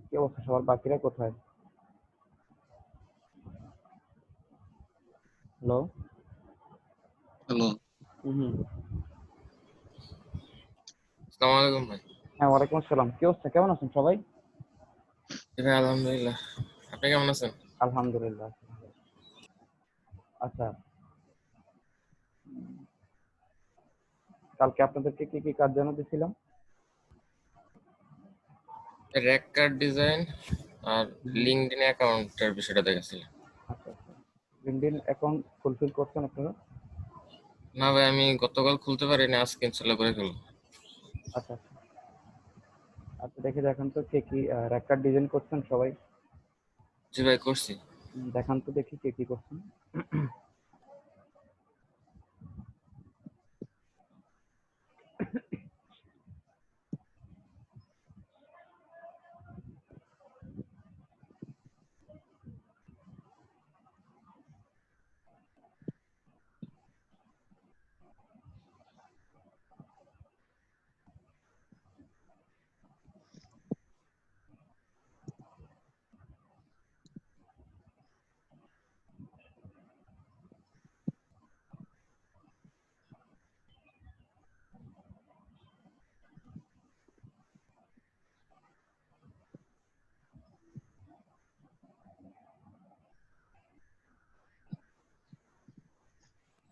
কি অবস্থা সবার? বাকিরা কোথায়? হ্যালো। হ্যালো, হুম। আসসালামু আলাইকুম ভাই। হ্যাঁ, ওয়ালাইকুম আসসালাম। কি অবস্থা? কেমন আছেন সবাই? ভাই আলহামদুলিল্লাহ। আপনি কেমন আছেন? আলহামদুলিল্লাহ। আচ্ছা, কালকে আপনাদেরকে কি কি কাজ জানাতে ছিলাম? র্যাক কার্ড ডিজাইন আর হুম। লিঙ্কডইন অ্যাকাউন্টের বিষয়টা দেখেছিলাম। আচ্ছা আচ্ছা। লিঙ্কডইন অ্যাকাউন্ট ফুলফিল করছেন আপনারা? না ভাই, আমি গতকাল খুলতে পারিনি, আজকে ইনশাল্লাহ করে ফেলবো। আচ্ছা আচ্ছা। আচ্ছা, দেখে দেখান তো কে কি র্যাক কার্ড ডিজাইন করছেন সবাই? জি ভাই, করছি। দেখান তো দেখি কে কি করছেন।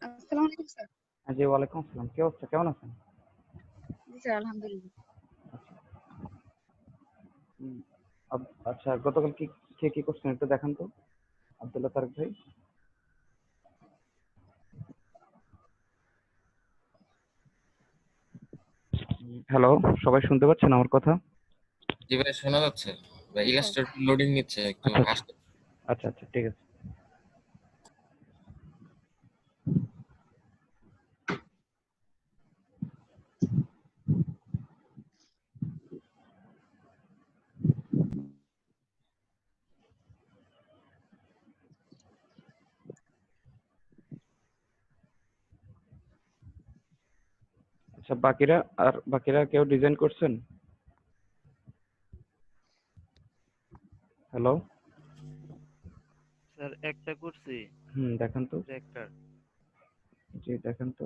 আসসালামু আলাইকুম স্যার। জি, ওয়ালাইকুম আসসালাম। কি অবস্থা? কেমন আছেন? জি স্যার, আলহামদুলিল্লাহ। হুম, আচ্ছা, গতকাল কে কি করছেন একটু দেখান তো, আব্দুল্লাহ তারেক ভাই। হ্যালো, সবাই শুনতে পাচ্ছেন আমার কথা? জি ভাই, শোনা যাচ্ছে। ভাই জি স্যার। ইলাস্ট্রেটর লোডিং নিচ্ছে, একটু আচ্ছা আচ্ছা। আসতে। আচ্ছা আচ্ছা, ঠিক আছে। আচ্ছা, বাকিরা কেউ ডিজাইন করছেন? হ্যালো। স্যার একটা করছি দেখান তো। একটা। জি, দেখান তো।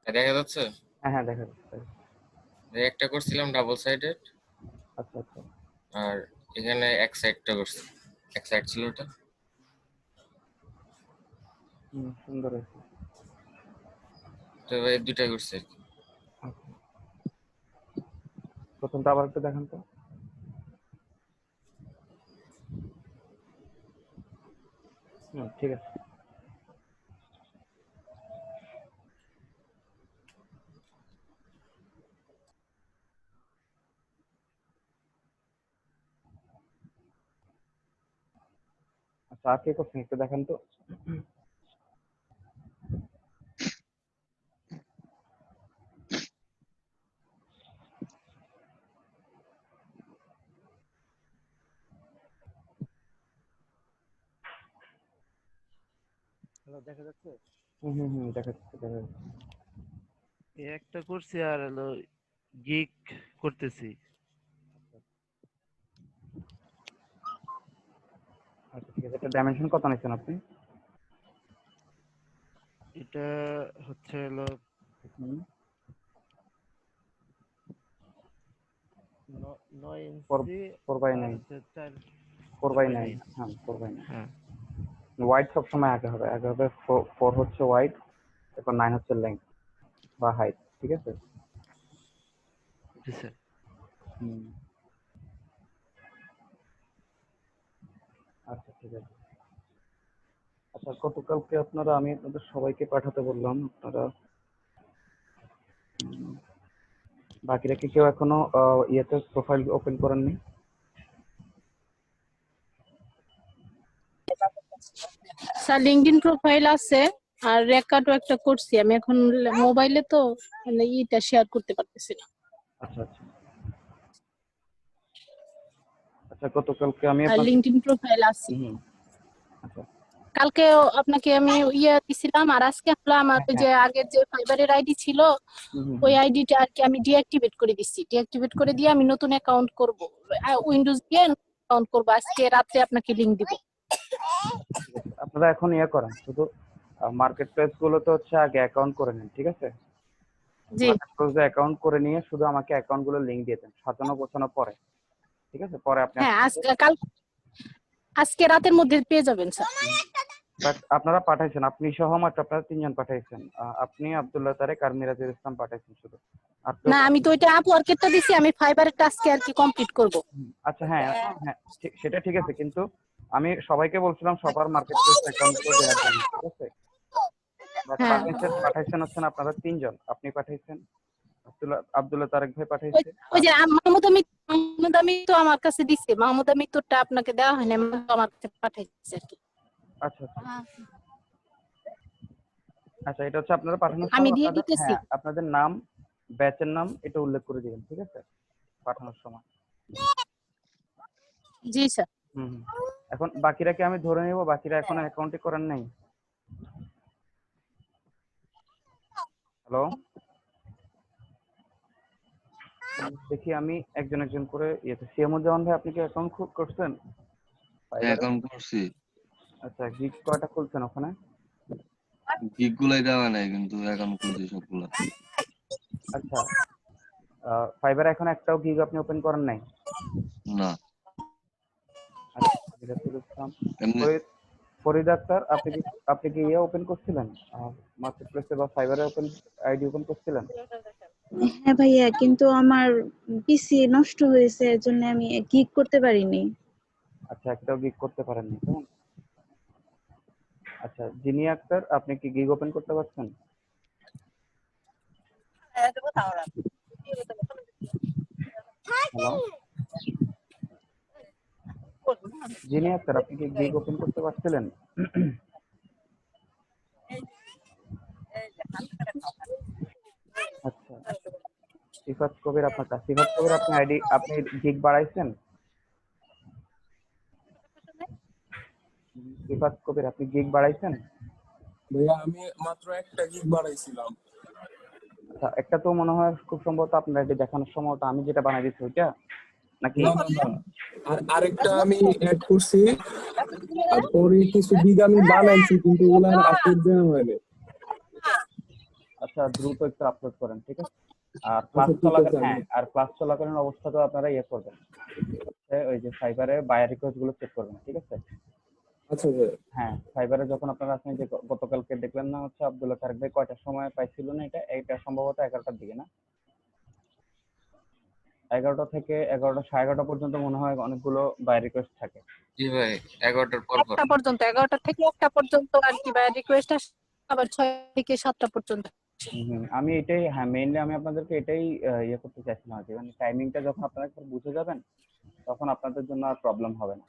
দেখা যাচ্ছে। হ্যাঁ হ্যাঁ, দেখা যাচ্ছে। ভাই একটা করছিলাম ডাবল সাইডেড, আচ্ছা আচ্ছা। আর এখানে এক সাইডটা করছি। এক সাইড ছিল ওটা। সুন্দর হয়েছে। তো ভাই দুইটা করছি আর কি। আচ্ছা, প্রথমটা আবার একটু দেখান তো। ঠিক আছে। আচ্ছা, আর কে করছেন একটু দেখান তো। হ্যালো, দেখা যাচ্ছে? দেখা যাচ্ছে দেখা যাচ্ছে। এই একটা করছি আর হলো গিগ করতেছি। আচ্ছা, ঠিক আছে। এটা ডাইমেনশন কত নিচ্ছেন আপনি? এটা হচ্ছে হলো হুম, 9 ফোর ইঞ্চি ফোর বাই আর নাইন হচ্ছে 4 four four by by nine nine হ্যাঁ, 4/9। হ্যাঁ। ওয়াইড সবসময় আগে হবে 4 হচ্ছে ওয়াইড, তারপর 9 হচ্ছে লেন্থ বা হাইট, ঠিক আছে? জি স্যার। হুম, আচ্ছা ঠিক আছে। আচ্ছা, গতকালকে আমি আপনাদের সবাইকে পাঠাতে বললাম, আপনারা উম, বাকিরা কি কেউ এখনো ইয়েতে প্রোফাইল ওপেন করেননি? স্যার লিঙ্কডইন প্রোফাইল আছে আর রেকর্ডও একটা করছি আমি, এখন মোবাইলে তো মানে ইটা শেয়ার করতে পারতেছি না। আচ্ছা আচ্ছা আচ্ছা, গতকালকে আমি আর আপনাকে লিঙ্কডইন প্রোফাইল আছে, হুম, আচ্ছা কালকে আপনাকে আমি দিছিলাম, আর আজকে হলো আমার হ্যাঁ ওই হ্যাঁ যে আগের যে ফাইবারের আইডি ছিল হুম হুম ওই হুম। আইডিটা আর কি আমি ডিঅ্যাক্টিভেট করে দিচ্ছি, ডিঅ্যাক্টিভেট করে দিয়ে আমি নতুন অ্যাকাউন্ট করব, উইন্ডোজ দিয়ে অ্যাকাউন্ট করব, আজকে রাতে আপনাকে লিংক দিব। আচ্ছা ঠিক আছে, আপনারা এখন ইয়ে করেন, শুধু মার্কেট প্লেস গুলোতে হচ্ছে আগে অ্যাকাউন্ট করে নিন, ঠিক আছে? জি মার্কেট প্লেসে অ্যাকাউন্ট করে নিয়ে শুধু আমাকে অ্যাকাউন্ট গুলো লিংক দিয়ে দেন, সাজানো গোছানো পরে, ঠিক আছে? পরে আপনি হ্যাঁ, আস্তে আস্তে আজকে রাতের মধ্যে পেয়ে যাবেন স্যার। বাট আপনারা পাঠাইছেন, আপনি সহ মাত্র আপনারা 3 জন পাঠাইছেন, আপনি, আব্দুল্লাহ তারেক আর মিরাজুল ইসলাম পাঠাইছেন শুধু, আর কেউ না, আমি তো ওইটা আপওয়ার্কেরটা দিছি, আমি ফাইবারেরটা আজকে আর কি কমপ্লিট করব। আচ্ছা হ্যাঁ হ্যাঁ, সেটা ঠিক আছে, কিন্তু আমি সবাইকে বলছিলাম সবার মার্কেট প্লেস অ্যাকাউন্ট করে দেওয়ার জন্য, ঠিক আছে? বাট হ্যাঁ, পাঠাইছেন হচ্ছেন আপনারা 3 জন, আপনি পাঠাইছেন, আব্দুল্লাহ তারেক ভাই ওই পাঠাইছে, ওই আর যে মাহমুদ আমি তো আমার কাছে দিছে, মাহমুদ আমি তোরটা আপনাকে দেওয়া হয়নি, মাহমুদ আমার কাছে পাঠাইছে আর কি। আচ্ছা আচ্ছা আচ্ছা, এটা হচ্ছে আপনারা পাঠানোর আমি সময় দিয়ে আপনাদের, দিতেছি। হ্যাঁ আপনাদের নাম, ব্যাচের নাম এটা উল্লেখ করে দিবেন, ঠিক আছে? পাঠানোর সময়। জি স্যার। হুম হুম। এখন বাকিরা কি আমি ধরে নেব, বাকিরা এখনো অ্যাকাউন্টই করেন নাই? হ্যালো, দেখি আমি একজন একজন করে ইয়েতে, সিয়ামুজ্জামান ভাই আপনি কি অ্যাকাউন্ট করছেন ফাইবারে? অ্যাকাউন্ট করছি, আচ্ছা, গিগ কয়টা খুলছেন ওখানে? গিগ গুলাই দেওয়া নাই কিন্তু অ্যাকাউন্ট খুলছি সবগুলা। আচ্ছা, ফাইবারে এখন একটাও গিগ আপনি ওপেন করেন নাই? না, আচ্ছা, মিরাজুল ইসলাম, এমনি ফরিদ ফরিদ আক্তার, আপনি কি ইয়ে ওপেন করছিলেন, মার্কেট প্লেসে বা ফাইবারে ওপেন আইডি ওপেন করছিলেন? হ্যাঁ ভাইয়া, কিন্তু আমার পিসি নষ্ট হয়েছে, এর জন্য আমি গিগ করতে পারিনি। আচ্ছা, একটাও গিগ করতে পারেননি, কেমন? আচ্ছা, জিনি আক্তার, আপনি কি গিগ ওপেন করতে পারছেন? হ্যালো, জিনি আক্তার, আপনি কি গিগ ওপেন করতে পারছিলেন? আচ্ছা, সিফাত কবির, সিফাত কবির, আপনি গিগ বাড়াইছেন? সিফাত কবির, আপনি গিগ বাড়াইছেন? ভাইয়া আমি মাত্র একটা গিগ বাড়াইছিলাম। আচ্ছা, একটা তো মনে হয় খুব সম্ভবত আপনার আইডি দেখানোর সময় তো আমি যেটা বানাই দিচ্ছি ওইটা নাকি? না না না, আর আরেকটা আমি অ্যাড করছি, আর পরে কিছু গিগ আমি বানাইছি কিন্তু ওগুলো আপলোড দেওয়া হয়নি। আচ্ছা, দ্রুত একটু আপলোড করেন, ঠিক আছে? আর আচ্ছা ঠিক আছে, আমি ক্লাস চলাকালীন অবস্থাতেও আপনারা ইয়ে করবেন, ওই যে ফাইবারে বায়ার রিকোয়েস্ট গুলো চেক করবেন, ঠিক আছে? আচ্ছা ভাইয়া। হ্যাঁ, ফাইবারে যখন আপনারা আসেন, যে গতকালকে দেখলেন না হচ্ছে আব্দুল্লাহ তারেক ভাই কয়টার সময় পাইছিল না, এটা সম্ভবত 11টার দিকে না? 11টা থেকে 11টা, 11:30 পর্যন্ত মনে হয় অনেকগুলো বায়ার রিকোয়েস্ট থাকে। জি ভাই, 11টার পর পর। 1টা পর্যন্ত, 11টা থেকে 1টা পর্যন্ত আর কি রিকোয়েস্ট আসে, আবার 6 থেকে 7টা পর্যন্ত। আমি এটাই, হ্যাঁ মেইনলি আমি আপনাদেরকে এটাই ইয়ে করতে চাইছিলাম আর কি, মানে টাইমিংটা যখন আপনারা একবার বুঝে যাবেন তখন আপনাদের জন্য আর প্রবলেম হবে না,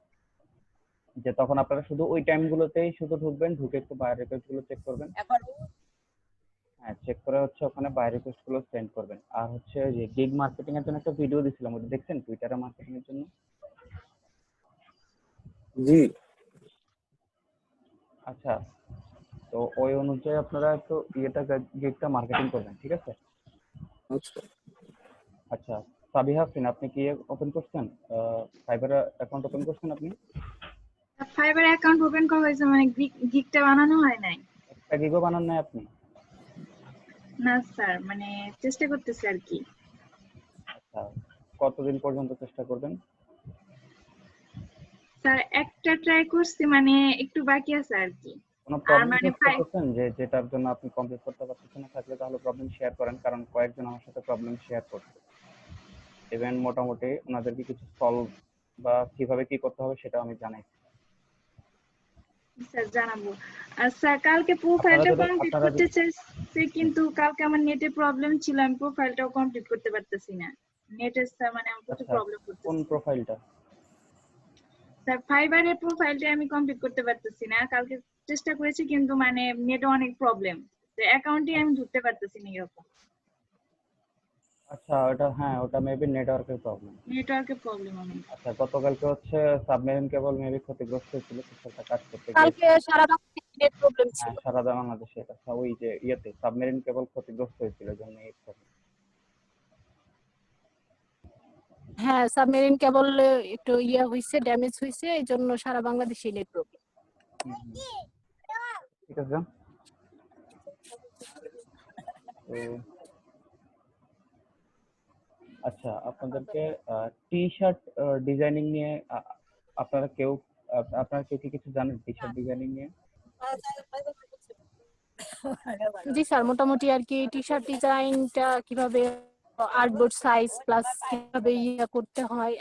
যে তখন আপনারা শুধু ওই টাইমগুলোতেই শুধু ঢুকবেন, ঢুকে একটু বায়ার রিকোয়েস্ট গুলো চেক করবেন, হ্যাঁ চেক করে হচ্ছে ওখানে বায়ার রিকোয়েস্ট গুলো সেন্ড করবেন। আর হচ্ছে ওই যে গিগ মার্কেটিং এর জন্য একটা ভিডিও দিছিলাম, ওটা দেখছেন? টুইটারে মার্কেটিং এর জন্য। জি আচ্ছা, তো ওই অনুযায়ী আপনারা একটু গিগটা মার্কেটিং করবেন, ঠিক আছে? আচ্ছা। আচ্ছা, সাবিহা ফিন, আপনি কি ওপেন করছেন, ফাইবারে অ্যাকাউন্ট ওপেন করছেন আপনি? ফাইবার অ্যাকাউন্ট ওপেন করা হয়েছে, মানে গিগটা বানানো হয় নাই। একটা গিগও বানান নাই আপনি? না স্যার, মানে চেষ্টা করতেছি আর কি। আচ্ছা, কতদিন পর্যন্ত চেষ্টা করবেন? স্যার একটা ট্রাই করছি, মানে একটু বাকি আছে আর কি। কোনো আর প্রবলেম মানে ফেস 5 করতেছেন যে যেটার জন্য আপনি কমপ্লিট করতে পারতেছেন না? থাকলে তাহলে প্রবলেম শেয়ার করেন, কারণ কয়েকজন আমার সাথে প্রবলেম শেয়ার করছে। ইভেন মোটামুটি ওনাদেরকে কিছু সলভ বা কিভাবে কি করতে হবে সেটা আমি জানাই। স্যার জানাবো। আর স্যার কালকে আপনারা প্রোফাইলটা যদি কমপ্লিট করতে চাইছি, কিন্তু কালকে আমার নেটে প্রবলেম ছিল, আমি প্রোফাইলটাও কমপ্লিট করতে পারতেছি না। নেটের স্যার মানে আমার প্রচুর আচ্ছা প্রবলেম কোন করতেছে। প্রোফাইলটা? স্যার ফাইবারের প্রোফাইলটা আমি কমপ্লিট করতে পারতেছি না। কালকে চেষ্টা করেছি, কিন্তু মানে নেটে অনেক প্রবলেম। অ্যাকাউন্টে আমি ঢুকতে পারতেছি না এরকম। আচ্ছা ওটা, হ্যাঁ ওটা মেবি নেটওয়ার্কের প্রবলেম। নেটওয়ার্কের প্রবলেম অনেক। আচ্ছা গতকালকে হচ্ছে সাবমেরিন কেবল মেবি ক্ষতিগ্রস্ত হয়েছিল কিছু একটা কাজ করতে গিয়ে। কালকে সারা রাত নেট প্রবলেম ছিল। হ্যাঁ সারা বাংলাদেশে এটা ওই যে ইয়েতে সাবমেরিন কেবল ক্ষতিগ্রস্ত হয়েছিল জন্য এই problem। হ্যাঁ, সাবমেরিন কেবল একটু হইছে, ড্যামেজ হইছে, এই জন্য সারা বাংলাদেশে নেট প্রবলেম। হুম, হুম। ঠিক আছে। তো আচ্ছা আপনাদেরকে টি শার্ট ডিজাইনিং নিয়ে আপনারা কেউ আপনারা কেউ কি কিছু জানেন টি শার্ট ডিজাইনিং নিয়ে? জি স্যার, মোটামুটি আর কি টি শার্ট ডিজাইনটা কিভাবে, আর্টবোর্ড সাইজ প্লাস কিভাবে করতে হয়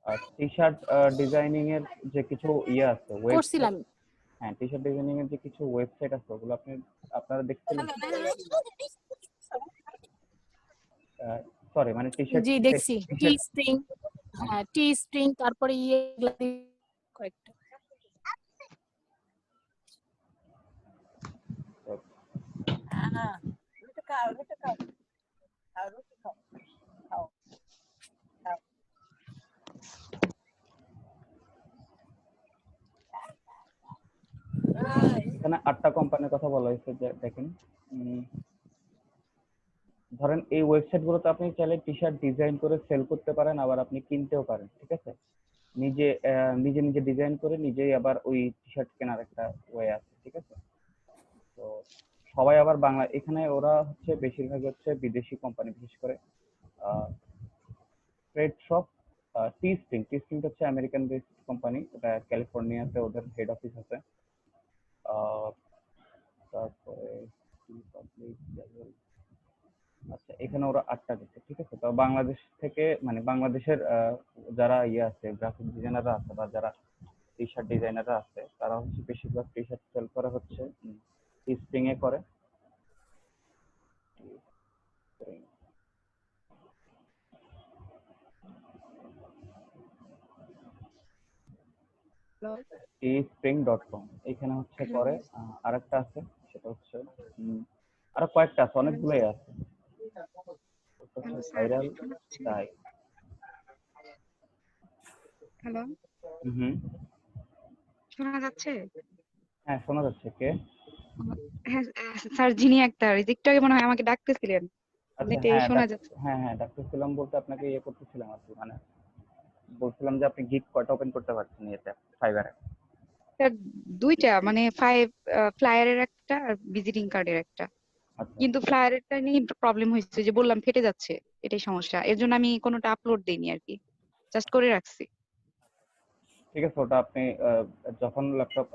আর টি শার্ট ডিজাইনিং এর যে কিছু ইয়ে আছে ওয়েবসাইট, করছিলাম। হ্যাঁ টি শার্ট ডিজাইনিং এর যে কিছু ওয়েবসাইট আছে ওগুলো আপনারা দেখছিলেন? সরি মানে টি শার্ট, জি দেখছি, টি স্প্রিং, হ্যাঁ টি স্প্রিং, তারপরে কয়েকটা। এখানে 8টা কোম্পানির কথা বলা হয়েছে, যে দেখেন ধরেন এই ওয়েবসাইট গুলোতে আপনি চাইলে টি শার্ট ডিজাইন করে সেল করতে পারেন, আবার আপনি কিনতেও পারেন, ঠিক আছে? নিজে নিজে ডিজাইন করে নিজেই আবার ওই টি শার্ট কেনার একটা ওয়ে আছে, ঠিক আছে? তো সবাই আবার বাংলা, এখানে ওরা হচ্ছে বেশিরভাগ হচ্ছে বিদেশি কোম্পানি, বিশেষ করে ট্রেড শপ। টি স্প্রিং হচ্ছে আমেরিকান বেসড কোম্পানি, ওটা ক্যালিফোর্নিয়াতে ওদের হেড অফিস আছে। তারপরে আচ্ছা এখানে ওরা 8টা দিচ্ছে, ঠিক আছে? তো বাংলাদেশ থেকে মানে বাংলাদেশের যারা ইয়ে আছে গ্রাফিক ডিজাইনাররা আছে বা যারা টি শার্ট ডিজাইনাররা আছে তারা হচ্ছে বেশিরভাগ টি শার্ট সেল করে হচ্ছে স্প্রিং এ করে। teespring.com এখানে হচ্ছে করে। আরেকটা আছে সেটা হচ্ছে আরো কয়েকটা আছে, অনেকগুলোই আছে। ভাইরাল তাই। হ্যালো, হুম, শোনা যাচ্ছে? হ্যাঁ শোনা যাচ্ছে। কে? হ্যাঁ স্যার, যিনি একটা একটু আগে মনে হয় আমাকে ডাকতেছিলেন, আচ্ছা নেটে শোনা যাচ্ছে। হ্যাঁ ডাক্তার ছিলাম বলতে আপনাকে ইয়ে করতেছিলাম আর কি, মানে বলছিলাম যে আপনি গিগ কয়টা ওপেন করতে পারছেন এতে ফাইবারে? স্যার দুইটা, মানে ফ্লায়ারের একটা আর ভিজিটিং কার্ডের একটা। আচ্ছা কিন্তু ফ্লায়ারেরটা নিয়ে প্রবলেম হয়েছে, যে বললাম ফেটে যাচ্ছে, এটাই সমস্যা। এর জন্য আমি কোনোটা আপলোড দিইনি আর কি, জাস্ট করে রাখছি। ঠিক আছে, ওটা আপনি যখন ল্যাপটপ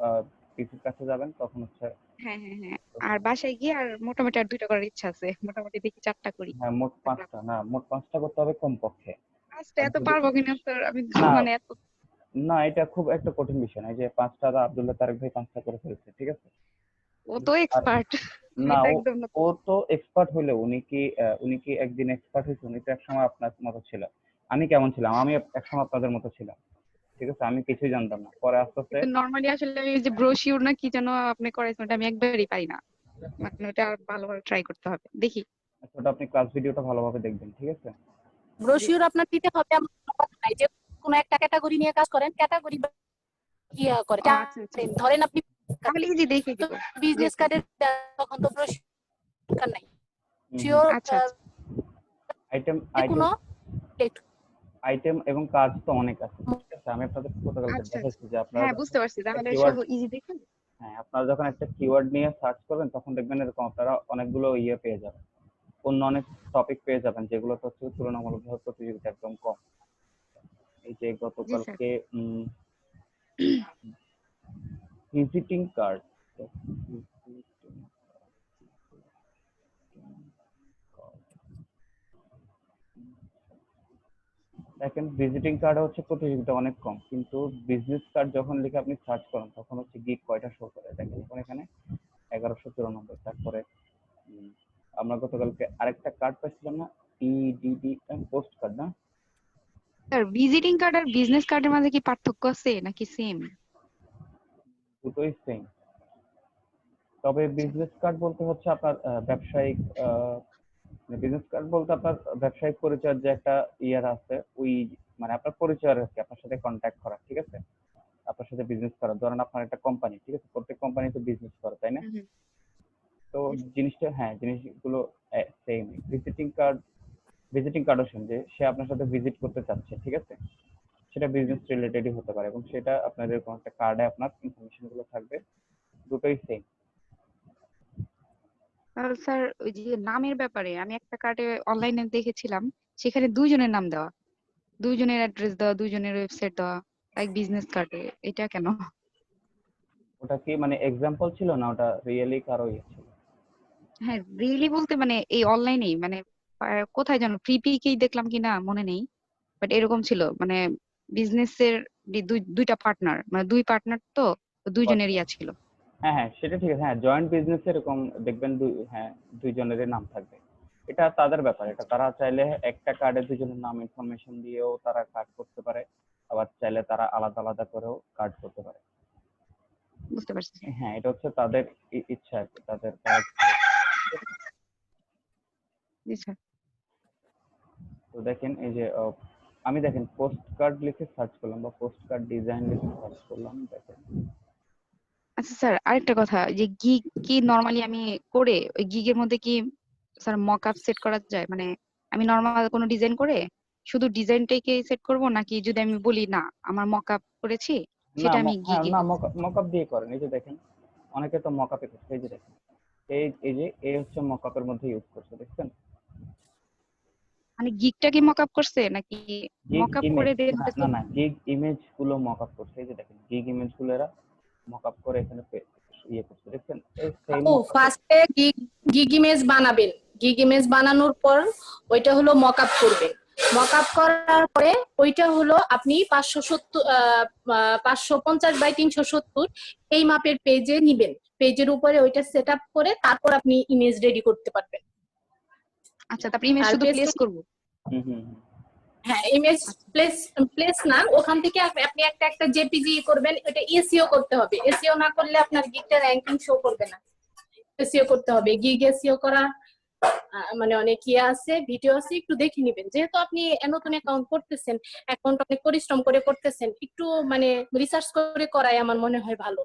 পিসির কাছে যাবেন তখন হচ্ছে। হ্যাঁ হ্যাঁ হ্যাঁ, আর বাসায় গিয়ে আর মোটামুটি আর দুইটা করার ইচ্ছা আছে, মোটামুটি দেখি 4টা করি। হ্যাঁ মোট 5টা, না মোট 5টা করতে হবে কমপক্ষে। আজকে আর এত যদি পারবো কিনা স্যার, আমি না মানে এত। না এটা খুব একটা কঠিন বিষয় না, এই যে 5টা আব্দুল্লাহ তারেক ভাই 5টা করে ফেলছে, ঠিক আছে? ও তো আর এক্সপার্ট, আমি না তো ও একদম না। ও তো এক্সপার্ট হলে উনি কি একদিন এক্সপার্ট হয়েছে? উনি তো একসময় আপনার মতো ছিল। আমি কেমন ছিলাম? আমি একসময় আপনাদের মতো ছিলাম, ঠিক আছে? আমি কিছুই জানতাম না, পরে আস্তে আস্তে। কিন্তু নরমালি আসলে আমি যে ব্রোশিওর না কি যেন আপনি করাইছেন, ওটা আমি একবারই পাই না, মানে ওটা আর ভালোভাবে ট্রাই করতে হবে, দেখি। আচ্ছা, ওটা আপনি ক্লাস ভিডিওটা ভালোভাবে দেখবেন, ঠিক আছে? ব্রোশিওর আপনার দিতে হবে এমন কোনো কথা নাই, যে কোনো একটা ক্যাটাগরি নিয়ে কাজ করেন, ক্যাটাগরি করে। ও আচ্ছা আচ্ছা, ধরেন আপনি তাহলে ইজি দেখে দিব। বিজনেস কার্ডের, তখন তো ব্রোশিওর নাই, আচ্ছা আচ্ছা, আইটেম কোনো আইটেম এবং কাজ তো অনেক আছে, ঠিক আছে? আমি আপনাদের গতকালকে আচ্ছা আচ্ছা, দেখাচ্ছি যে আপনারা হ্যাঁ বুঝতে পারছি, তাহলে কিওয়ার্ড, সব ইজি দেখুন। হ্যাঁ আপনারা যখন একটা কিওয়ার্ড নিয়ে সার্চ করবেন তখন দেখবেন এরকম আপনারা অনেকগুলো ইয়ে পেয়ে যাবেন, অন্য অনেক টপিক পেয়ে যাবেন যেগুলো হচ্ছে তুলনামূলকভাবে প্রতিযোগিতা একদম কম। এই যে জি স্যার। গতকালকে ভিজিটিং কার্ড, দেখেন ভিজিটিং কার্ডে হচ্ছে প্রতিযোগিতা অনেক কম, কিন্তু বিজনেস কার্ড যখন লিখে আপনি সার্চ করেন তখন হচ্ছে গিগ কয়টা শো করে দেখেন এখন এখানে 1194। তারপরে আমরা গতকালকে আরেকটা কার্ড পাইছিলাম না, ইডিডি পোস্ট কার্ড না? স্যার ভিজিটিং কার্ড আর বিজনেস কার্ডের মাঝে কি পার্থক্য আছে নাকি সেম? দুটোই সেম, তবে বিজনেস কার্ড বলতে হচ্ছে আপনার ব্যবসায়িক বিজনেস কার্ড বলতে আপনার ব্যবসায়িক পরিচয়ের যে একটা ইয়ার আছে, ওই মানে আপনার পরিচয়ের আর কি, আপনার সাথে কন্ট্যাক্ট করা, ঠিক আছে, আপনার সাথে বিজনেস করা। ধরেন আপনার একটা কোম্পানি, ঠিক আছে, প্রত্যেক কোম্পানি তো বিজনেস করে, তাই না? তো জিনিসটা, হ্যাঁ, জিনিসগুলো সেম। ভিজিটিং কার্ডও সেম, যে সে আপনার সাথে ভিজিট করতে চাচ্ছে, ঠিক আছে, সেটা বিজনেস রিলেটেডই হতে পারে, এবং সেটা আপনাদের কোনো একটা কার্ডে আপনার ইনফরমেশন গুলো থাকবে, দুটোই সেম। আর স্যার ওই যে নামের ব্যাপারে আমি একটা কার্ডে অনলাইনে দেখেছিলাম, সেখানে দুইজনের নাম দেওয়া, দুইজনের অ্যাড্রেস দেওয়া, দুইজনের ওয়েবসাইট দেওয়া, লাইক বিজনেস কার্ডে। এটা কেন? ওটা কি মানে এক্সাম্পল ছিল না, ওটা রিয়েলি কারো ইয়ে ছিল? হ্যাঁ রিয়েলি বলতে মানে এই অনলাইনেই, মানে কোথায় জানো ফ্রিপিকেই দেখলাম কিনা মনে নেই, বাট এরকম ছিল মানে বিজনেসের দুইটা পার্টনার, মানে দুই পার্টনার তো দুইজনের আচ্ছা, ইয়া ছিল। হ্যাঁ হ্যাঁ সেটা ঠিক আছে, হ্যাঁ জয়েন্ট বিজনেস এরকম দেখবেন হ্যাঁ দুইজনেরই নাম থাকবে, এটা তাদের ব্যাপার, এটা তারা চাইলে একটা কার্ডে দুজনের নাম ইনফরমেশন দিয়েও তারা কার্ড করতে পারে, আবার চাইলে তারা আলাদা আলাদা করেও কার্ড করতে পারে। বুঝতে পারছি স্যার। হ্যাঁ এটা হচ্ছে তাদের ইচ্ছা আর কি, তাদের কাজ। জি স্যার। তো দেখেন এই যে আমি দেখেন পোস্ট কার্ড লিখে সার্চ করলাম বা পোস্ট কার্ড ডিজাইন লিখে সার্চ করলাম, দেখেন আচ্ছা স্যার আরেকটা কথা, যে গিগ কি নরমালি আমি করে ওই গিগের মধ্যে কি স্যার মক আপ সেট করা যায়? মানে আমি নরমাল কোনো ডিজাইন করে শুধু ডিজাইনটাকে সেট করব, নাকি যদি আমি বলি না আমার মক আপ করেছি না সেটা আমি হ্যাঁ গিগে? না মকআপ দিয়ে করেন। এই যে দেখেন অনেকে তো মকআপে করছে, এই যে দেখেন এই যে এই হচ্ছে মকআপের মধ্যে ইউজ করছে, দেখছেন? মানে গিগটা কি মক আপ করছে নাকি গিগ মক আপ ইমেজ, করে দেন? না না না, গিগ ইমেজ গুলো মকআপ করছে, এই যে দেখেন গিগ ইমেজ গুলো এরা মকআপ করে এখানে ইয়ে করছে, দেখছেন এই সেম ও মকআপ। ফার্স্টে গিগ ইমেজ বানাবেন, গিগ ইমেজ বানানোর পর ওইটা হলো মকআপ করবেন। মকআপ করার পরে ওইটা হলো আপনি 550 বাই 370 এই মাপের পেজে নিবেন, পেজের উপরে ওইটা সেট আপ করে তারপর আপনি ইমেজ রেডি করতে পারবেন। আচ্ছা তারপর ইমেজ আর শুধু পেজ, প্লেস করব? হুম হুম হুম। হ্যাঁ ইমেজ প্লেস না, ওখান থেকে আপনি একটা একটা জেপিজি করবেন, এটা এসইও করতে হবে। এসইও না করলে আপনার গিগটা র্যাঙ্কিং শো করবে না। এসইও করতে হবে, গিগ এসইও করা মানে অনেক ইয়ে আছে, ভিডিও আছে, একটু দেখে নিবেন। যেহেতু আপনি নতুন অ্যাকাউন্ট করতেছেন, অ্যাকাউন্ট অনেক পরিশ্রম করে করতেছেন, একটু মানে রিসার্চ করে করাই আমার মনে হয় ভালো।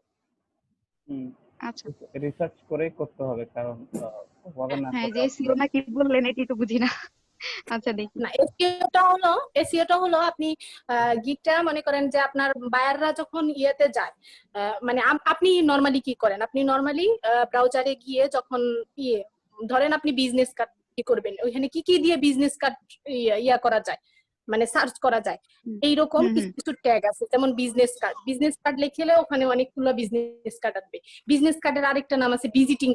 আচ্ছা রিসার্চ করেই করতে হবে, কারণ হবে না হ্যাঁ, পরে যে এসইও নাকি বললেন এটি তো বুঝি না। আচ্ছা দেখি। না এসইওটা হলো আপনি গিগটা মনে করেন যে আপনার বায়াররা যখন ইয়েতে যায়, মানে আপনি নরমালি কি করেন, আপনি নরমালি ব্রাউজারে গিয়ে যখন ইয়ে ধরেন আপনি বিজনেস কার্ড কি করবেন, ওইখানে কি কি দিয়ে বিজনেস কার্ড ইয়া করা যায়, মানে সার্চ করা যায়, এইরকম কিছু কিছু ট্যাগ আছে। যেমন বিজনেস কার্ড লিখলে ওখানে অনেকগুলো বিজনেস কার্ড আসবে। বিজনেস কার্ডের আরেকটা নাম আছে ভিজিটিং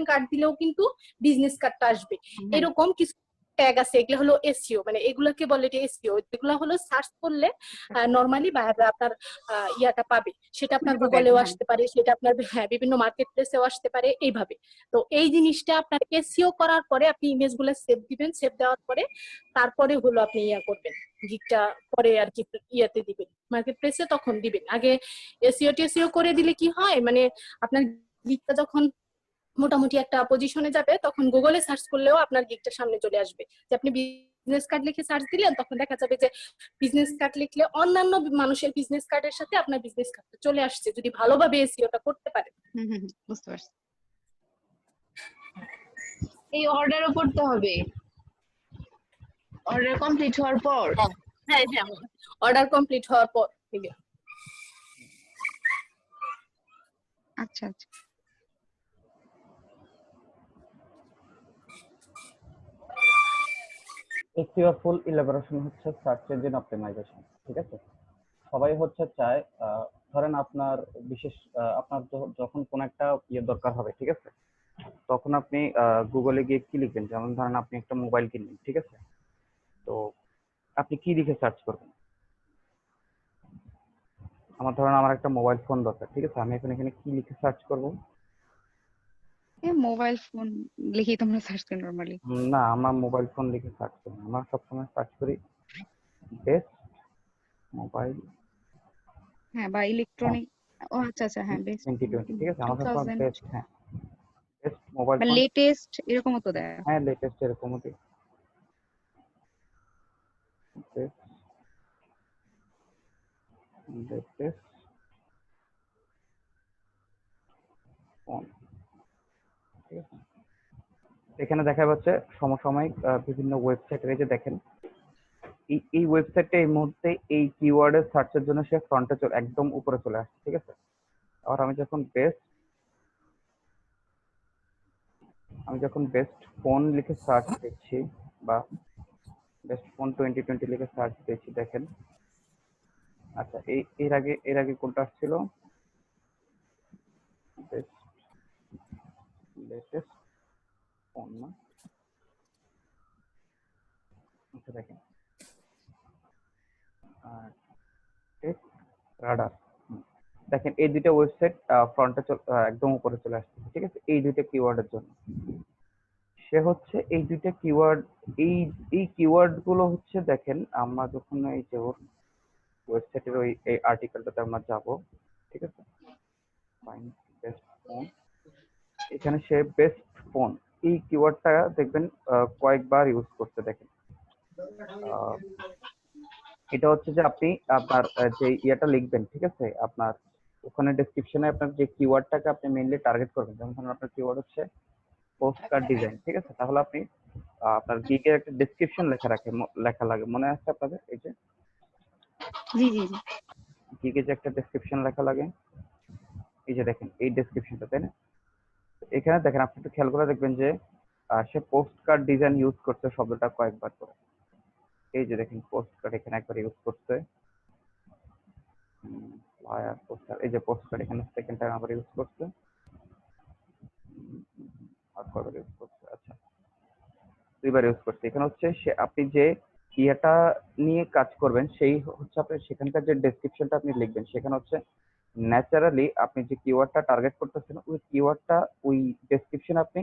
কার্ড দিলেও কিন্তু বিজনেস কার্ডটা আসবে। এরকম কিছু ট্যাগ আছে, এগুলো হলো এসইও, মানে এগুলাকে বলে যে এসইও। এগুলো হলো সার্চ করলে নরমালি বাইরে আপনার ইয়াটা পাবে, সেটা আপনার গুগলেও আসতে পারে, সেটা আপনার বিভিন্ন মার্কেট প্লেসেও আসতে পারে, এইভাবে। তো এই জিনিসটা আপনার এসইও করার পরে আপনি ইমেজ গুলো সেভ দিবেন, সেভ দেওয়ার পরে তারপরে হলো আপনি ইয়া করবেন, গিগটা পরে আর কি ইয়াতে দিবেন, মার্কেট প্লেসে তখন দিবেন। আগে এসইও করে দিলে কি হয়, মানে আপনার গিগটা যখন মোটামুটি একটা পজিশনে যাবে, তখন গুগলে সার্চ করলেও আপনার গিগটা সামনে চলে আসবে। যে আপনি বিজনেস কার্ড লিখে সার্চ দিলেন, তখন দেখা যাবে যে বিজনেস কার্ড লিখলে অন্যান্য মানুষের বিজনেস কার্ডের সাথে আপনার বিজনেস কার্ডটা চলে আসছে, যদি ভালোভাবে এসইওটা করতে পারেন। বুঝতে পারছি। এই অর্ডারও করতে হবে, অর্ডার কমপ্লিট হওয়ার পর। হ্যাঁ অর্ডার কমপ্লিট হওয়ার পর দিবে। আচ্ছা আচ্ছা। SEO ফুল ইলাবোরেশন হচ্ছে সার্চ ইঞ্জিন অপটিমাইজেশন। ঠিক আছে? সবাই হচ্ছে চায় ধরেন আপনার বিশেষ আপনার যখন কোনো একটা ইয়ে দরকার হবে, ঠিক আছে, তখন আপনি গুগলে গিয়ে কি লিখবেন, যেমন ধরেন আপনি একটা মোবাইল কিনবেন, ঠিক আছে, তো আপনি কি লিখে সার্চ করবেন? আমার একটা মোবাইল ফোন দরকার, ঠিক আছে, আমি এখন এখানে কি লিখে সার্চ করব? মোবাইল ফোন লিখেই তোমরা সার্চ করি নর্মালি। না, আমার মোবাইল ফোন লিখে সার্চ করি না। আমরা সবসময় সার্চ করি বেস্ট মোবাইল হ্যাঁ, বা ফোন ইলেকট্রনিক। ও আচ্ছা আচ্ছা, হ্যাঁ, বেস্ট 2020, ঠিক আছে, টু আমার সবসময় থাউজেন্ড বেস্ট, হ্যাঁ, বেস্ট মোবাইল বা ফোন, লেটেস্ট এরকমও তো দেয়। হ্যাঁ, লেটেস্ট এরকমও দিই, বেস্ট লেটেস্ট ফোন, ঠিক আছে। এখানে দেখা যাচ্ছে সমসাময়িক বিভিন্ন ওয়েবসাইটের, এই যে দেখেন এই ওয়েবসাইটটা এই মুহূর্তে এই কিওয়ার্ডের সার্চের জন্য সে ফ্রন্টে একদম উপরে চলে আসছে, ঠিক আছে। আর আমি যখন বেস্ট ফোন লিখে সার্চ দিচ্ছি বা বেস্ট ফোন 2020 লিখে সার্চ দিচ্ছি, দেখেন, আচ্ছা, এর আগে কোনটা আসছিল? বেস্ট লেটেস্ট ফোন না, আচ্ছা দেখেন, টেক রাডার, দেখেন এই দুইটা ওয়েবসাইট ফ্রন্টে একদম উপরে চলে আসছে, ঠিক আছে, এই দুইটা কিওয়ার্ডের জন্য। সে হচ্ছে এই দুইটা কিওয়ার্ড, এই এই কিওয়ার্ড গুলো হচ্ছে, দেখেন আমরা যখন এই যে ওর ওয়েবসাইটের এই আর্টিকেলটাতে আমরা যাব, ঠিক আছে, ফাইন বেস্ট ফোন, এখানে সে বেস্ট ফোন এই কিওয়ার্ডটা দেখবেন কয়েকবার ইউজ করতে, দেখেন এটা হচ্ছে যে আপনি আপনার যে ইয়েটা লিখবেন, ঠিক আছে, আপনার ওখানে ডেসক্রিপশনে আপনার যে কিওয়ার্ডটাকে আপনি মেইনলি টার্গেট করবেন, যেমন ধরুন আপনার কিওয়ার্ড হচ্ছে পোস্ট কার্ড ডিজাইন, ঠিক আছে, তাহলে আপনি আপনার গিগের একটা ডেসক্রিপশন লেখা লাগে, মনে আছে আপনাদের? এই যে জি জি জি। গিগে যে একটা ডেসক্রিপশন লেখা লাগে, এই যে দেখেন এই ডেসক্রিপশনটা, তাই না? এখানে দেখেন আপনি একটু খেয়াল করে দেখবেন যে সে পোস্ট কার্ড ডিজাইন ইউজ করছে শব্দটা কয়েকবার করে, এই যে দেখেন পোস্ট কার্ড এখানে একবার ইউজ করছে, পোস্টার, এই যে পোস্ট কার্ড এখানে সেকেন্ড টাইম আবার ইউজ করছে, আর কয়বার ইউজ করছে, আচ্ছা দুইবার ইউজ করছে। এখানে হচ্ছে সে আপনি যে ইয়েটা নিয়ে কাজ করবেন সেই হচ্ছে আপনি সেখানকার যে ডেসক্রিপশনটা আপনি লিখবেন, সেখানে হচ্ছে ন্যাচারালি আপনি যে কিওয়ার্ডটা টার্গেট করতেছেন ওই কিওয়ার্ডটা ওই ডেসক্রিপশন আপনি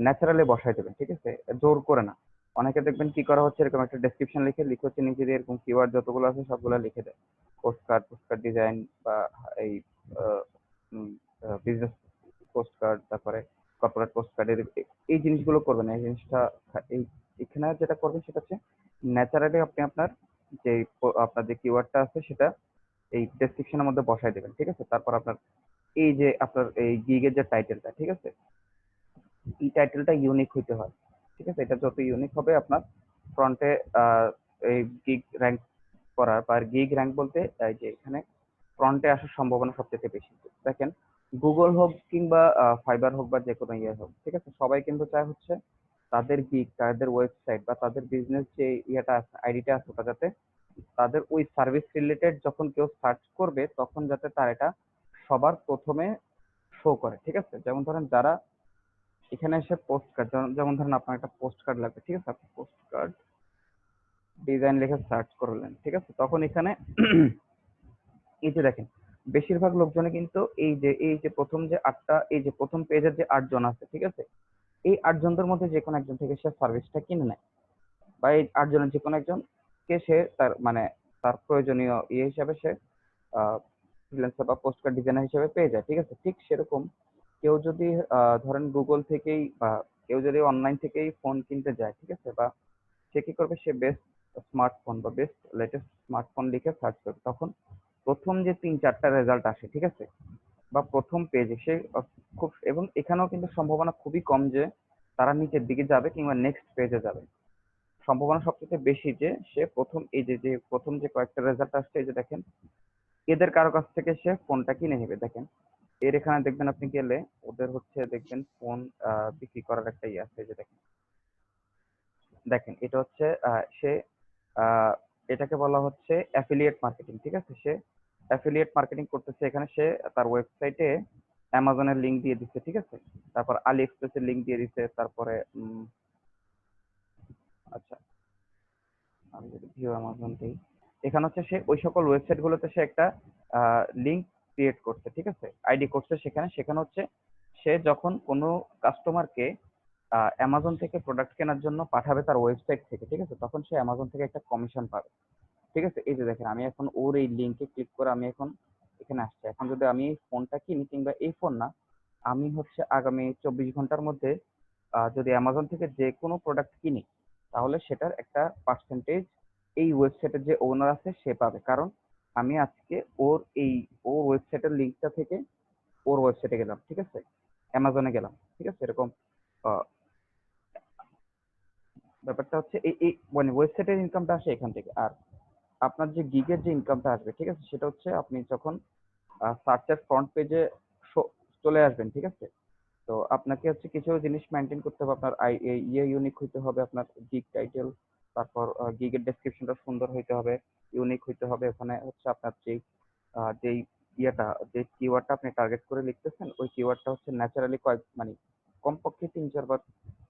ন্যাচারালি বসাই দেবেন, ঠিক আছে, জোর করে না। অনেকে দেখবেন কি করা হচ্ছে, এরকম একটা ডেসক্রিপশন লিখে হচ্ছে নিচে দিয়ে এরকম কিওয়ার্ড যতগুলো আছে সবগুলো লিখে দেয়, পোস্ট কার্ড ডিজাইন বা এই বিজনেস পোস্ট কার্ড, তারপরে কর্পোরেট পোস্ট কার্ডের এই জিনিসগুলো করবেন না। এই জিনিসটা এই এখানে যেটা করবেন সেটা হচ্ছে ন্যাচারালি আপনি আপনার যে আপনার যে কিওয়ার্ডটা আছে সেটা এই ডেসক্রিপশনের মধ্যে বসাই দেবেন, ঠিক আছে। তারপর আপনার এই যে আপনার এই গিগের যে টাইটেলটা, ঠিক আছে, এই টাইটেলটা ইউনিক হইতে হয়, ঠিক আছে। এটা যত ইউনিক হবে আপনার ফ্রন্টে এই গিগ র্যাঙ্ক করার বা গিগ র্যাঙ্ক বলতে এই যে এখানে ফ্রন্টে আসার সম্ভাবনা সবচেয়ে বেশি। দেখেন গুগল হোক কিংবা ফাইবার হোক বা যে কোনো ইয়ে হোক, ঠিক আছে, সবাই কিন্তু চায় হচ্ছে তাদের গিগ, তাদের ওয়েবসাইট বা তাদের বিজনেস যে ইয়েটা আছে, আইডিটা আছে, ওটা যাতে তাদের ওই সার্ভিস রিলেটেড যখন কেউ সার্চ করবে তখন যাতে তার এটা সবার প্রথমে শো করে, ঠিক আছে। যেমন ধরেন যারা এখানে এসে পোস্ট কার্ড, যেমন ধরেন আপনার একটা পোস্ট কার্ড লাগবে, ঠিক আছে, আপনি পোস্ট কার্ড ডিজাইন লিখে সার্চ করলেন, ঠিক আছে, তখন এখানে এই যে দেখেন বেশিরভাগ লোকজনে কিন্তু এই যে প্রথম যে এই যে প্রথম পেজের যে 8 জন আছে, ঠিক আছে, এই 8 জনদের মধ্যে যে কোনো একজন থেকে সে সার্ভিসটা কিনে নেয়, বা এই 8 জনের যে কোনো একজনকে সে তার মানে তার প্রয়োজনীয় ইয়ে হিসাবে সে ফ্রিল্যান্সার বা পোস্ট কার্ড ডিজাইনার হিসেবে পেয়ে যায়, ঠিক আছে। ঠিক সেরকম কেউ যদি ধরেন গুগল থেকেই বা কেউ যদি অনলাইন থেকেই ফোন কিনতে যায়, ঠিক আছে, বা সে কি করবে, সে বেস্ট স্মার্টফোন বা বেস্ট লেটেস্ট স্মার্টফোন লিখে সার্চ করবে, তখন প্রথম যে 3-4টা রেজাল্ট আসে, ঠিক আছে, বা প্রথম পেজে সে খুব, এবং এখানেও কিন্তু সম্ভাবনা খুবই কম যে তারা নিচের দিকে যাবে কিংবা নেক্সট পেজে যাবে। সম্ভাবনা সবচেয়ে বেশি যে সে প্রথম এই যে প্রথম যে কয়েকটা রেজাল্ট আসছে, এই যে দেখেন এদের কারো কাছ থেকে সে ফোনটা কিনে নেবে। দেখেন এর এখানে দেখবেন আপনি গেলে ওদের হচ্ছে দেখবেন ফোন বিক্রি করার একটা ইয়ে আছে, এই যে দেখেন এটা হচ্ছে সে এটাকে বলা হচ্ছে অ্যাফিলিয়েট মার্কেটিং, ঠিক আছে। সে অ্যাফিলিয়েট মার্কেটিং করতেছে, এখানে সে তার ওয়েবসাইটে অ্যামাজনের লিংক দিয়ে দিচ্ছে, ঠিক আছে। তারপর আলি এক্সপ্রেসের লিংক দিয়ে দিচ্ছে, তারপরে আচ্ছা আমি যদি ভিউ অ্যামাজন দিই, এখানে হচ্ছে সে ওই সকল ওয়েবসাইট গুলোতে সে একটা লিংক ক্রিয়েট করছে, ঠিক আছে, আইডি করছে সেখানে। সেখানে হচ্ছে সে যখন কোনো কাস্টমারকে অ্যামাজন থেকে প্রোডাক্ট কেনার জন্য পাঠাবে তার ওয়েবসাইট থেকে, ঠিক আছে, তখন সে অ্যামাজন থেকে একটা কমিশন পাবে, ঠিক আছে। এই যে দেখেন আমি এখন ওর এই লিংকে ক্লিক করে আমি এখন এখানে আসছি। এখন যদি আমি এই ফোনটা কিনি, কিংবা এই ফোন না, আমি হচ্ছে আগামী 24 ঘন্টার মধ্যে যদি অ্যামাজন থেকে যে কোনো প্রোডাক্ট কিনি, তাহলে সেটার একটা পার্সেন্টেজ এই ওয়েবসাইটের যে ওনার আছে সে পাবে। কারণ আমি আজকে ওর ওয়েবসাইটের লিঙ্কটা থেকে ওর ওয়েবসাইটে গেলাম, ঠিক আছে, অ্যামাজনে গেলাম, ঠিক আছে। এরকম আহ, ব্যাপারটা হচ্ছে এই মানে ওয়েবসাইটের ইনকামটা আসে এখান থেকে। আর আপনার যে গিগের যে ইনকামটা আসবে, ঠিক আছে, সেটা হচ্ছে আপনি যখন সার্চের ফ্রন্ট পেজে চলে আসবেন, ঠিক আছে। তো আপনাকে হচ্ছে কিছু জিনিস মেনটেন করতে হবে। আপনার ইউনিক হইতে হবে, আপনার গিগ টাইটেল, তারপর গিগের ডেসক্রিপশনটা সুন্দর হইতে হবে, ইউনিক হইতে হবে। ওখানে হচ্ছে আপনার যেই ইয়েটা, যে কিওয়ার্ডটা আপনি টার্গেট করে লিখতেছেন, ওই কিওয়ার্ডটা হচ্ছে ন্যাচারালি মানে কমপক্ষে 3-4 বার,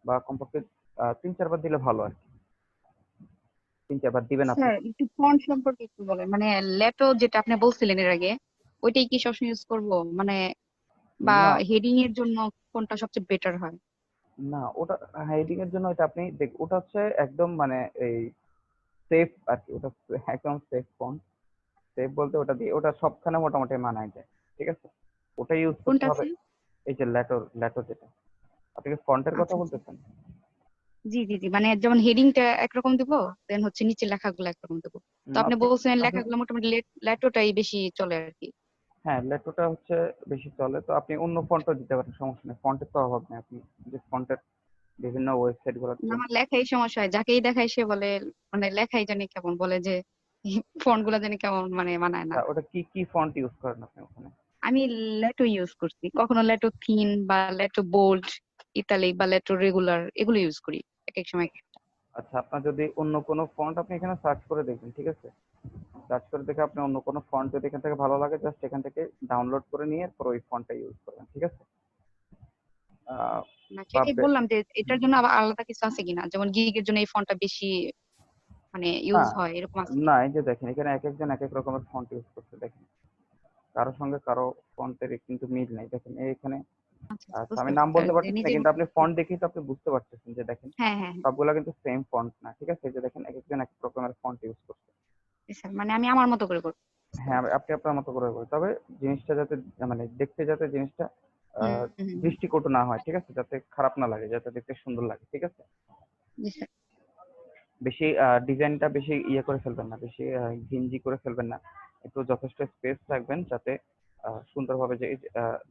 বা কমপক্ষে 3-4 বার দিলে ভালো আর কি। 3-4 বার দিবেন আপনি। স্যার একটু ফন্ট সম্পর্কে একটু বলেন, মানে লেটো যেটা আপনি বলছিলেন এর আগে, ওইটাই কি সবসময় ইউজ করব, মানে বা না হেডিং এর জন্য কোনটা সবচেয়ে বেটার হয়? না, ওটা হেডিং এর জন্য ওটা আপনি ওটা হচ্ছে একদম মানে এই সেফ আর কি, ওটা একদম সেফ ফন্ট। সেফ বলতে ওটা দিয়ে ওটা সবখানে মোটামুটি মানায় যায়, ঠিক আছে। ওটা ইউজ করতে কোনটা হবে। আছে? এই যে ল্যাটো যেটা, আপনি কি ফন্টের কথা আচ্ছা আচ্ছা, বলতেছেন? জি জি জি, মানে যেমন হেডিংটা একরকম দিব, দেন হচ্ছে নিচে লেখাগুলো একরকম দেবো। তো আপনি আপনি বলছেন আপনি লেখাগুলো মোটামুটি লেটোটাই বেশি চলে আর কি। হ্যাঁ, ল্যাটোটা হচ্ছে বেশি চলে। তো আপনি অন্য ফন্টও দিতে পারেন, সমস্যা নেই, ফন্টের তো অভাব নেই। আপনি যে ফন্টের বিভিন্ন ওয়েবসাইট গুলোতে আমার লেখাই সমস্যা হয়, যাকেই দেখাই সে বলে মানে লেখাই জানি কেমন, বলে যে ফন্ট গুলা জানি কেমন, মানে মানায় না। ওটা কি কি ফন্ট ইউজ করেন আপনি ওখানে? আমি লেটো ইউজ করছি, কখনো লেটো থিন বা লেটো বোল্ড, ইতালিক বা লেটো রেগুলার, এগুলো ইউজ করি এক এক সময়। আচ্ছা, আপনার যদি অন্য কোনো ফন্ট আপনি এখানে সার্চ করে দেখবেন, ঠিক আছে। সার্চ করে দেখে আপনি অন্য কোনো ফন্ট যদি এখান থেকে ভালো লাগে, জাস্ট এখান থেকে ডাউনলোড করে নিয়ে এরপর ওই ফন্টটা ইউজ করবেন, ঠিক আছে। আহ, না সেটাই পাবে বললাম যে এটার জন্য আবার আলাদা কিছু আছে কিনা, যেমন গিগের জন্য এই ফন্টটা বেশি মানে না ইউজ হয়, এরকম আছে না, কিনা? এই যে দেখেন এখানে এক একজন এক এক রকমের ফন্ট ইউজ করছে, দেখেন কারোর সঙ্গে কারো ফন্টের কিন্তু মিল নেই। দেখেন এখানে আচ্ছা আচ্ছা, আচ্ছা, বুঝতে আমি নাম পারছি স্যার, বলতে যে পারতেছি না, নিজের কিন্তু মতো আপনি ফন্ট দেখেই তো আপনি বুঝতে পারতেছেন যে দেখেন হ্যাঁ হ্যাঁ হ্যাঁ সবগুলা কিন্তু সেম ফন্ট না, ঠিক আছে। এই যে দেখেন এক একজন এক এক রকমের ফন্ট ইউজ করছে। স্যার, মানে আমি আমার মতো করে করবো, বুঝতে হ্যাঁ, পারছি। আপনি আপনার মতো করে করবেন। তবে জিনিসটা যাতে মানে দেখতে যাতে জিনিসটা হুম আহ হুম হুম, দৃষ্টিকটু না হয়, ঠিক আছে, যাতে খারাপ না লাগে, যাতে দেখতে সুন্দর লাগে, ঠিক আছে। জি স্যার। বেশি ডিজাইনটা বেশি ইয়ে করে ফেলবেন না, বেশি ঘিঞ্জি করে ফেলবেন না। একটু যথেষ্ট স্পেস রাখবেন, যাতে সুন্দরভাবে যে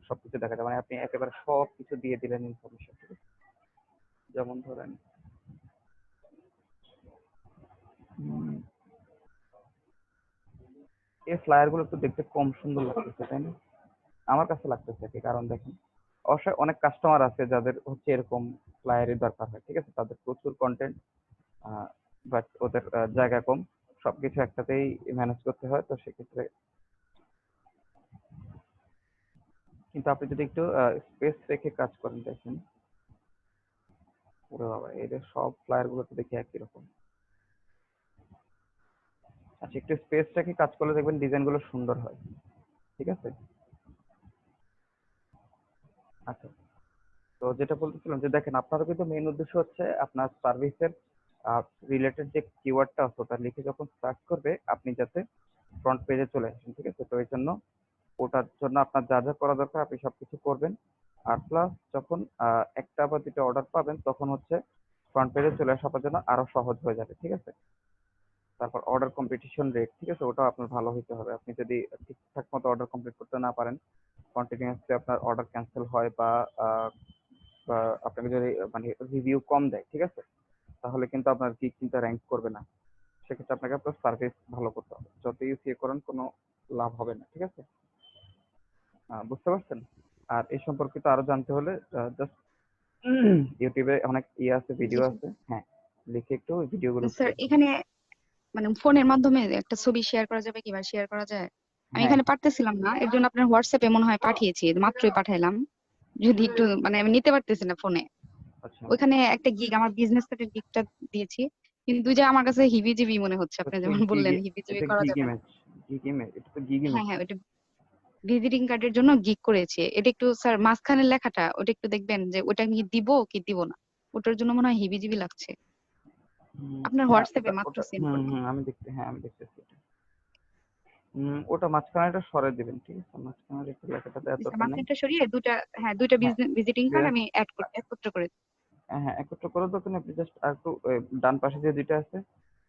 সবকিছু দেখা যায়। মানে আপনি একেবারে সবকিছু দিয়ে দিলেন ইনফরমেশন, ঠিক আছে। যেমন ধরেন উম, এই ফ্লায়ার গুলো একটু দেখতে কম সুন্দর লাগতেছে, তাই না? আমার কাছে লাগতেছে কি, কারণ দেখেন অবশ্যই অনেক কাস্টমার আছে যাদের হচ্ছে এরকম ফ্লায়ারের দরকার হয়, ঠিক আছে। তাদের প্রচুর কন্টেন্ট, বাট ওদের জায়গা কম, সবকিছু একসাথেই ম্যানেজ করতে হয়। তো সেক্ষেত্রে কিন্তু আপনি যদি একটু স্পেস রেখে কাজ করেন, দেখেন ওরে বাবা, এদের সব ফ্লায়ার গুলো তো দেখি একই রকম। আচ্ছা, একটু স্পেস রেখে কাজ করলে দেখবেন ডিজাইন গুলো সুন্দর হয়, ঠিক আছে। আচ্ছা, তো যেটা বলতেছিলাম যে দেখেন আপনারও কিন্তু মেইন উদ্দেশ্য হচ্ছে আপনার সার্ভিসের রিলেটেড যে কিওয়ার্ডটা আছে ওটা লিখে যখন সার্চ করবে আপনি যাতে ফ্রন্ট পেজে চলে আসেন, ঠিক আছে। তো এই জন্য ওটার জন্য আপনার যা যা করা দরকার আপনি সবকিছু করবেন। আর প্লাস যখন একটা বা দুটো অর্ডার পাবেন তখন হচ্ছে ফ্রন্ট পেজে চলে আসা আপনার জন্য আরো সহজ হয়ে যাবে, ঠিক আছে। তারপর অর্ডার কম্পিটিশন রেট, ঠিক আছে, ওটাও আপনার ভালো হইতে হবে। আপনি যদি ঠিকঠাক মতো অর্ডার কমপ্লিট করতে না পারেন, কন্টিনিউয়াসলি আপনার অর্ডার ক্যান্সেল হয়, বা বা আপনাকে যদি মানে রিভিউ কম দেয়, ঠিক আছে, তাহলে কিন্তু আপনার গিগ কিন্তু র্যাঙ্ক করবে না। সেক্ষেত্রে আপনাকে আপনার সার্ভিস ভালো করতে হবে, যতই ইয়ে করেন কোনো লাভ হবে না, ঠিক আছে। বুঝতে পারছেন? আর এই সম্পর্কিত আরো জানতে হলে জাস্ট ইউটিউবে অনেক ইয়ে আছে, জি ভিডিও স্যার। আছে, হ্যাঁ, লিখে একটু ওই ভিডিওগুলো স্যার দেখবেন। এখানে মানে ফোনের মাধ্যমে একটা ছবি শেয়ার করা যাবে কিভাবে শেয়ার করা যায়? আমি হ্যাঁ এখানে পারতেছিলাম না, এর জন্য আপনার হোয়াটসঅ্যাপে মনে হয় পাঠিয়েছি, মাত্রই পাঠাইলাম। যদি একটু মানে আমি নিতে পারতেছি না ফোনে। আচ্ছা, ওইখানে একটা গিগ আমার বিজনেস কার্ডের গিগটা দিয়েছি, কিন্তু যে আমার কাছে হিবিজিবি মনে হচ্ছে, আপনি হচ্ছে যেমন বললেন হিবিজিবি এটা করা গিগ যাবে না। ইমেজ, গিগ ইমেজ, এটা তো গিগ ইমেজ। হ্যাঁ হ্যাঁ, ওইটা ভিজিটিং কার্ডের জন্য গিগ করেছি। এটা একটু স্যার মাঝখানের লেখাটা ওটা একটু দেখবেন যে ওটা কি দিব কি দিব না, ওটার জন্য মনে হয় হিবিজিবি লাগছে। আপনার হ্যাঁ হোয়াটসঅ্যাপে ওটা মাত্র ওটা সেন্ড করলাম। আমি দেখতে, হ্যাঁ আমি দেখতেছি এটা। ওটা মাঝখানেটা সরাই দিবেন, ঠিক আছে? মাঝখানের একটু লেখাটা দেওয়ার দরকার নেই। মাঝখানটা সরিয়ে দুটা, হ্যাঁ দুইটা হ্যাঁ ভিজিটিং কার্ড just আমি অ্যাড করে একত্র করে দিই। হ্যাঁ একত্র করার দরকার নেই, আপনি জাস্ট আর একটু ডান পাশে যে দুইটা আছে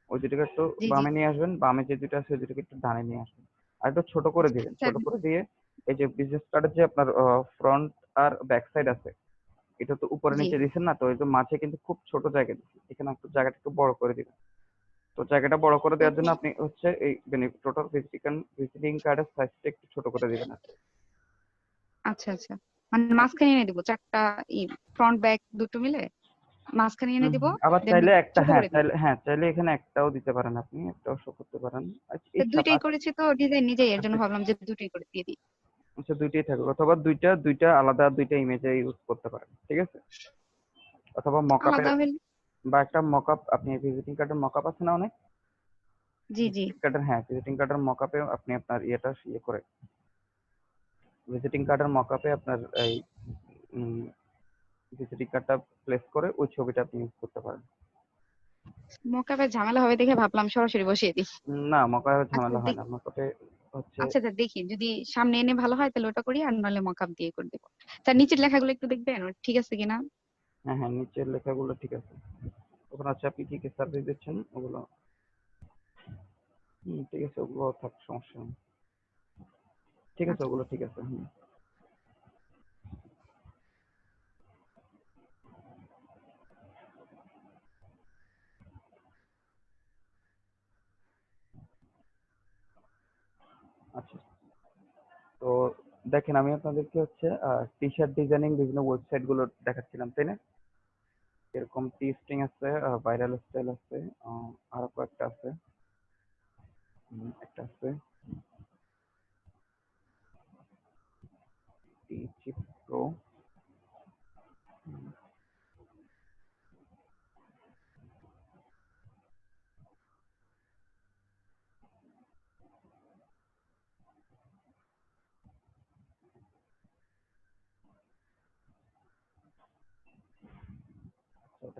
ওই দুটোকে একটু জি জি বামে নিয়ে আসবেন, বামে যে দুটো আছে ওই দুটোকে একটু ডানে নিয়ে আসবেন, আর একটু ছোট করে দিবেন। স্যার। ছোট করে দিয়ে এই যে বিজনেস কার্ডের যে আপনার ফ্রন্ট আর ব্যাক সাইড আছে, এটা তো উপরে জি নিচে দিচ্ছেন না, তো ওই যে মাঝে কিন্তু খুব ছোট জায়গা দিচ্ছি, এখানে একটু জায়গাটা একটু বড় করে দিবেন। তো জায়গাটা বড় করে দেওয়ার জন্য আপনি হচ্ছে এই মানে টোটাল ভিজিটিং কার্ডের সাইজটা একটু ছোট করে দিবেন আর কি। আচ্ছা আচ্ছা, মানে মাঝখানে এনে দিব চারটা, ফ্রন্ট ব্যাক দুটো মিলে মাঝখানে এনে দিব, আবার দেন চাইলে একটা, ছোট হ্যাঁ করে দিব। চাইলে, হ্যাঁ চাইলে এখানে একটাও দিতে পারেন, আপনি একটাও শো করতে পারেন। আচ্ছা তো ইচ্ছা দুইটাই করেছি তো ডিজাইন নিজেই, এর জন্য আচ্ছা ভাবলাম যে দুটোই করে দিয়ে দিই। আচ্ছা, দুইটাই থাকুক, অথবা দুইটা দুইটা আলাদা দুইটা ইমেজে ইউজ করতে পারেন, ঠিক আছে? অথবা মকআপের আলাদা হলে। বা একটা মকআপ, আপনি ভিজিটিং কার্ডের মকআপ আছে না অনেক, জি জি ভিজিটিং কার্ডের, হ্যাঁ ভিজিটিং কার্ডের মকআপে আপনি আপনার ইয়েটা ইয়ে করে, ভিজিটিং কার্ডের মকআপে আপনার এই ভিজিটিং কার্ডটা প্লেস করে ওই ছবিটা আপনি ইউজ করতে পারেন। মকআপের ঝামেলা হবে দেখে ভাবলাম সরাসরি বসিয়ে দিই। না মকআপে আচ্ছা ঝামেলা হয় না, মকআপে হচ্ছে আচ্ছা স্যার, দেখি যদি সামনে এনে ভালো হয় তাহলে ওটা করি, আর নাহলে মকআপ দিয়ে করে দেবো। স্যার নিচের লেখাগুলো একটু দেখবেন ঠিক আছে কিনা। হ্যাঁ হ্যাঁ নিচের লেখাগুলো ঠিক আছে, ওখানে হচ্ছে আপনি কি কি সার্ভিস দিচ্ছেন ওগুলো, ঠিক আছে ওগুলো থাক, সমস্যা নেই, ঠিক আছে আচ্ছা ওগুলো ঠিক আছে। আচ্ছা, তো দেখেন আমি আপনাদেরকে হচ্ছে টি শার্ট ডিজাইনিং বিভিন্ন ওয়েবসাইট গুলো দেখাচ্ছিলাম, তাই না? এরকম টি স্ট্রিং আছে, ভাইরাল স্টাইল আছে, আরো কয়েকটা আছে, একটা আছে টি চিপ প্রো,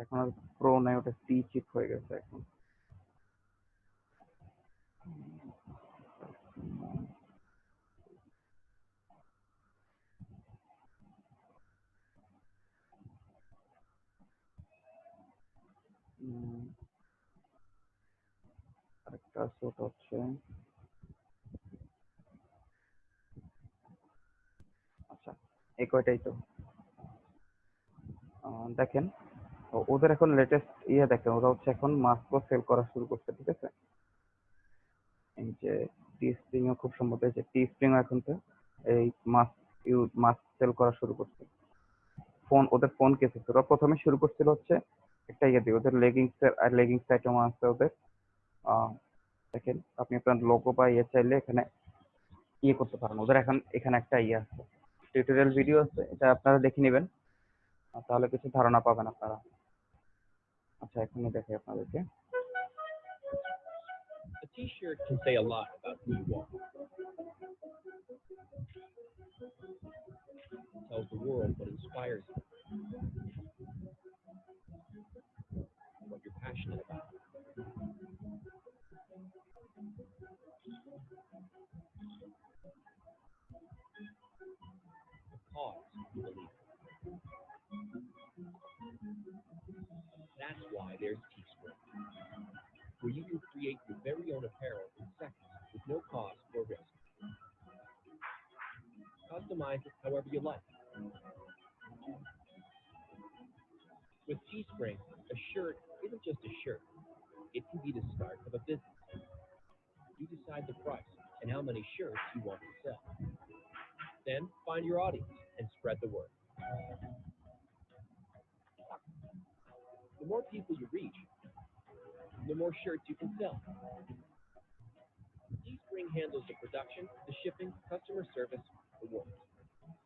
এখন আর প্রো নাই, ওটা টি চিপ হয়ে গেছে এখন। উম, আরেকটা আছে ওটা হচ্ছে, আচ্ছা এই কয়টাই তো। দেখেন ওদের এখন লেটেস্ট ইয়ে দেখেন, ওরা হচ্ছে এখন মাস্কও সেল করা শুরু করছে, ঠিক আছে? এই যে টি স্প্রিং ও খুব সম্ভবত, এই যে টি স্প্রিং এখন তো এই মাস্ক মাস্ক সেল করা শুরু করছে। ফোন, ওদের ফোন কেস আছে, ওরা প্রথমে শুরু করছিল হচ্ছে একটা ইয়ে দিয়ে, ওদের লেগিংস আইটেম আছে ওদের। দেখেন আপনি আপনার লোগো বা ইয়ে চাইলে এখানে ইয়ে করতে পারেন, ওদের এখন এখানে একটা ইয়ে আছে, টিউটোরিয়াল ভিডিও আছে, এটা আপনারা দেখে নেবেন, তাহলে কিছু ধারণা পাবেন আপনারা। আচ্ছা এখানে দেখে আপনাদেরকে, A t-shirt can say a lot about who you are. It tells the world what inspires you, what you're passionate about. The cause you believe in. That's why there's Teespring, where you can create your very own apparel in seconds with no cost or risk. Customize it however you like. With Teespring, a shirt isn't just a shirt. It can be the start of a business. You decide the price and how many shirts you want to sell. Then find your audience and spread the word. The more people you reach, the the more shirts you can sell. Teespring handles the production, the shipping, customer service, the work,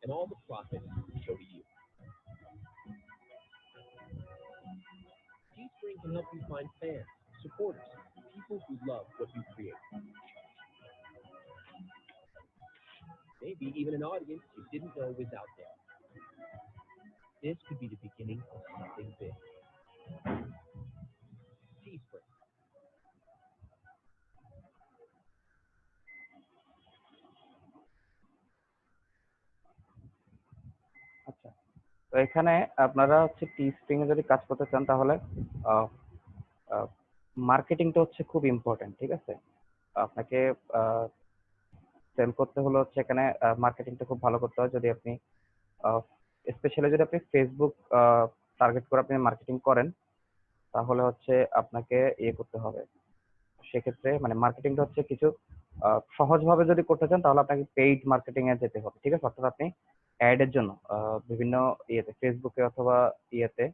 and all the profits go to you. Teespring can help you find fans, supporters, people who love what you create. Maybe even an audience you didn't know was out there. This could be the beginning of something big. Teespring. আচ্ছা, তো এখানে আপনারা হচ্ছে Teespring এ যদি কাজ করতে চান তাহলে মার্কেটিংটা হচ্ছে খুব ইম্পর্টেন্ট, ঠিক আছে? আপনাকে সেল করতে হলে হচ্ছে এখানে মার্কেটিংটা খুব ভালো করতে হয়। যদি আপনি স্পেশালি যদি আপনি ফেসবুক টার্গেট করে আপনি মার্কেটিং করেন তাহলে হচ্ছে আপনাকে ইয়ে করতে হবে। সেক্ষেত্রে মানে মার্কেটিংটা হচ্ছে কিছু সহজভাবে যদি করতে চান তাহলে আপনাকে পেইড মার্কেটিং এ যেতে হবে, ঠিক আছে? অর্থাৎ আপনি অ্যাড এর জন্য বিভিন্ন ইয়েতে ফেসবুকে অথবা ইয়েতে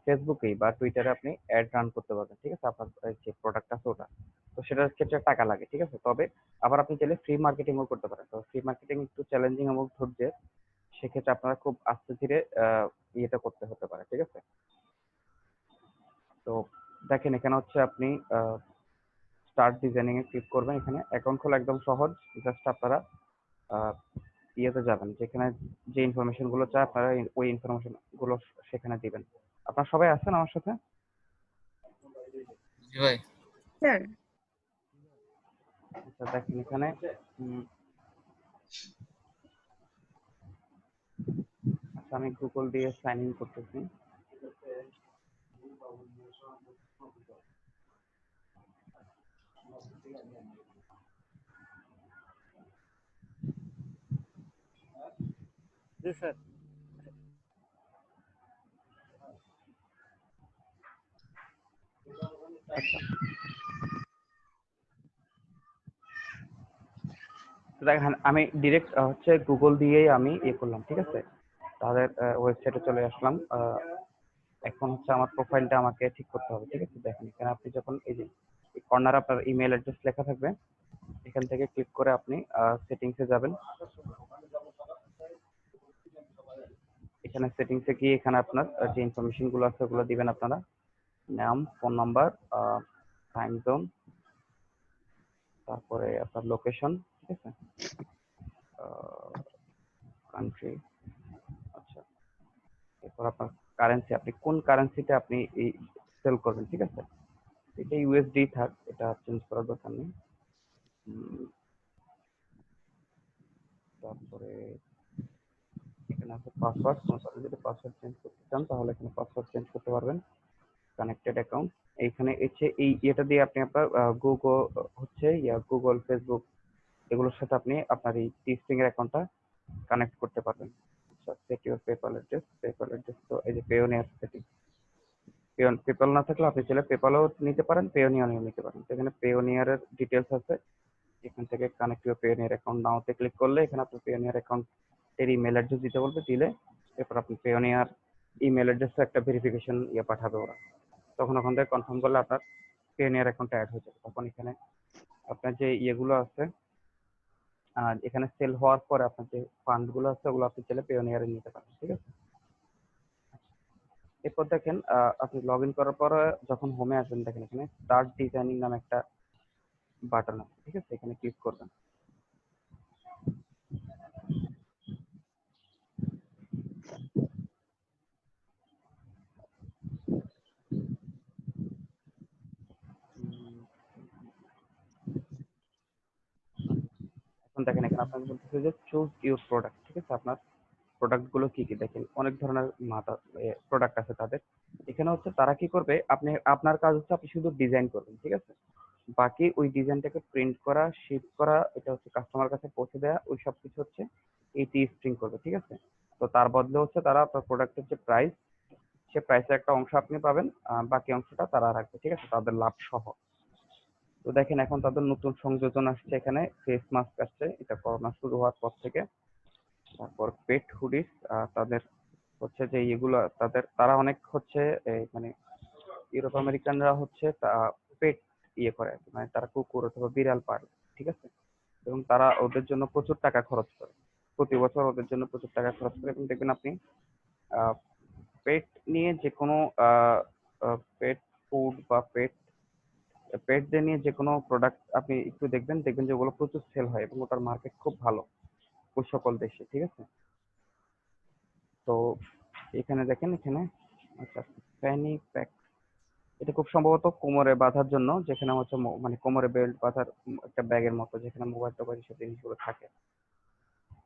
ফেসবুকেই বা টুইটারে আপনি অ্যাড রান করতে পারবেন, ঠিক আছে? আপনার যে প্রোডাক্ট আছে ওটা, তো সেটার ক্ষেত্রে টাকা লাগে, ঠিক আছে? তবে আবার আপনি চাইলে ফ্রি মার্কেটিংও করতে পারেন। তো ফ্রি মার্কেটিং একটু চ্যালেঞ্জিং এবং ধৈর্যের, সেক্ষেত্রে আপনারা খুব আস্তে ধীরে ইয়েটা করতে হতে পারে, ঠিক আছে? তো দেখেন এখানে হচ্ছে আপনি স্টার্ট ডিজাইনিং এ ক্লিক করবেন। এখানে অ্যাকাউন্ট খোলা একদম সহজ, জাস্ট আপনারা ইয়েতে যাবেন, যেখানে যে ইনফরমেশন গুলো চায় আপনারা ওই ইনফরমেশন গুলো সেখানে দিবেন। আপনারা সবাই আছেন আমার সাথে? জি ভাই। স্যার আচ্ছা দেখেন এখানে আচ্ছা আমি গুগল দিয়ে সাইন ইন করতেছি। জি স্যার। আচ্ছা তো দেখেন আমি ডিরেক্ট হচ্ছে গুগল দিয়েই আমি ইয়ে করলাম, ঠিক আছে? তাদের ওয়েবসাইটে চলে আসলাম। এখন হচ্ছে আমার প্রোফাইলটা আমাকে ঠিক করতে হবে, ঠিক আছে? দেখেন এখানে আপনি যখন এই যে কর্নারে আপনার ইমেল অ্যাড্রেস লেখা থাকবে, এখান থেকে ক্লিক করে আপনি সেটিংসে যাবেন। এখানে সেটিংসে গিয়ে এখানে আপনার যে ইনফরমেশন গুলো আছে ওগুলো দিবেন আপনারা, নাম, ফোন নাম্বার, টাইম জোন, তারপরে আপনার লোকেশন, ঠিক আছে? কান্ট্রি, আচ্ছা, এরপর আপনার কারেন্সি, আপনি কোন কারেন্সিতে আপনি সেল করবেন, ঠিক আছে? এটা ইউএসডি থাক, এটা চেঞ্জ করার দরকার নেই। তারপরে এখানে আছে পাসওয়ার্ড, যদি পাসওয়ার্ড চেঞ্জ করতে চান তাহলে এখানে পাসওয়ার্ড চেঞ্জ করতে পারবেন। কানেক্টেড অ্যাকাউন্ট, এইখানে এসে এই এটা দিয়ে আপনি আপনার গুগল হচ্ছে গুগল, ফেসবুক এগুলোর সাথে আপনি আপনার এই টিস্প্রিং এর অ্যাকাউন্টটা কানেক্ট করতে পারবেন। আচ্ছা, সেট ইউর পেপাল অ্যাড্রেস, তো এই যে পেওনিয়ার সেটিং, পেপাল না থাকলে আপনি চাইলে পেপালও নিতে পারেন, পেওনিয়ারও নিতে পারেন। এখানে পেওনিয়ারের ডিটেলস আছে, এখান থেকে কানেক্ট ইউর পেওনিয়ার অ্যাকাউন্ট নাওতে ক্লিক করলে এখানে আপনার পেওনিয়ার অ্যাকাউন্টের ইমেল অ্যাড্রেস দিতে বলবে, দিলে এরপর আপনি পেওনিয়ার ইমেল অ্যাড্রেসে একটা ভেরিফিকেশন পাঠাবে ওরা, তখন ওখান থেকে কনফার্ম করলে আপনার পেওনিয়ার অ্যাকাউন্টটা অ্যাড হয়ে যাবে। তখন এখানে আপনার যে ইয়েগুলো আছে, আর এখানে সেল হওয়ার পরে আপনার যে ফান্ড গুলো আছে ওগুলো আপনি চাইলে পেওনিয়ারে নিতে পারেন, ঠিক আছে? এরপর দেখেন আপনি লগ ইন করার পরে যখন হোমে আসবেন দেখেন এখানে স্টার্ট ডিজাইনিং নামে একটা বাটন আছে, ঠিক আছে? এখানে ক্লিক করবেন। এখন দেখেন এখানে আপনাকে বলতেছে যে চুজ ইউর প্রোডাক্ট, ঠিক আছে? আপনার প্রোডাক্ট গুলো কি কি, দেখেন অনেক ধরনের প্রোডাক্ট আছে তাদের। এখানে হচ্ছে তারা কি করবে, আপনি আপনার কাজ হচ্ছে আপনি শুধু ডিজাইন করবেন, ঠিক আছে? বাকি ওই ডিজাইনটাকে প্রিন্ট করা, শিপ করা, এটা হচ্ছে কাস্টমার কাছে পৌঁছে দেওয়া, ওই সব কিছু হচ্ছে এই টিস্প্রিং করবে, ঠিক আছে? তো তার বদলে হচ্ছে তারা আপনার প্রোডাক্টের যে প্রাইস, সে প্রাইসের একটা অংশ আপনি পাবেন, বাকি অংশটা তারা রাখবে, ঠিক আছে? তাদের লাভ সহ। তো দেখেন এখন তাদের নতুন সংযোজন আসছে, এখানে ফেস মাস্ক আসছে, এটা করোনা শুরু হওয়ার পর থেকে। তারপর পেট হুডিস, তাদের হচ্ছে যে এগুলো তারা অনেক হচ্ছে মানে ইউরোপ আমেরিকানরা হচ্ছে পেট ইয়ে করে আর কি, মানে তারা কুকুর অথবা বিড়াল পালে, ঠিক আছে? এবং তারা ওদের জন্য প্রচুর টাকা খরচ করে, প্রতি বছর ওদের জন্য প্রচুর টাকা খরচ করে। এবং দেখবেন আপনি পেট নিয়ে যে কোনো পেট ফুড বা পেটদের নিয়ে যে কোনো প্রোডাক্ট আপনি একটু দেখবেন যে ওগুলো প্রচুর সেল হয় এবং ওটার মার্কেট খুব ভালো ওই সকল দেশে, ঠিক আছে? তো এখানে দেখেন, এখানে আচ্ছা ফ্যানি প্যাক, এটা খুব সম্ভবত কোমরে বাঁধার জন্য, যেখানে হচ্ছে মানে কোমরে বেল্ট বাঁধার একটা ব্যাগের মতো, যেখানে মোবাইল টোবাইল সব জিনিসগুলো থাকে।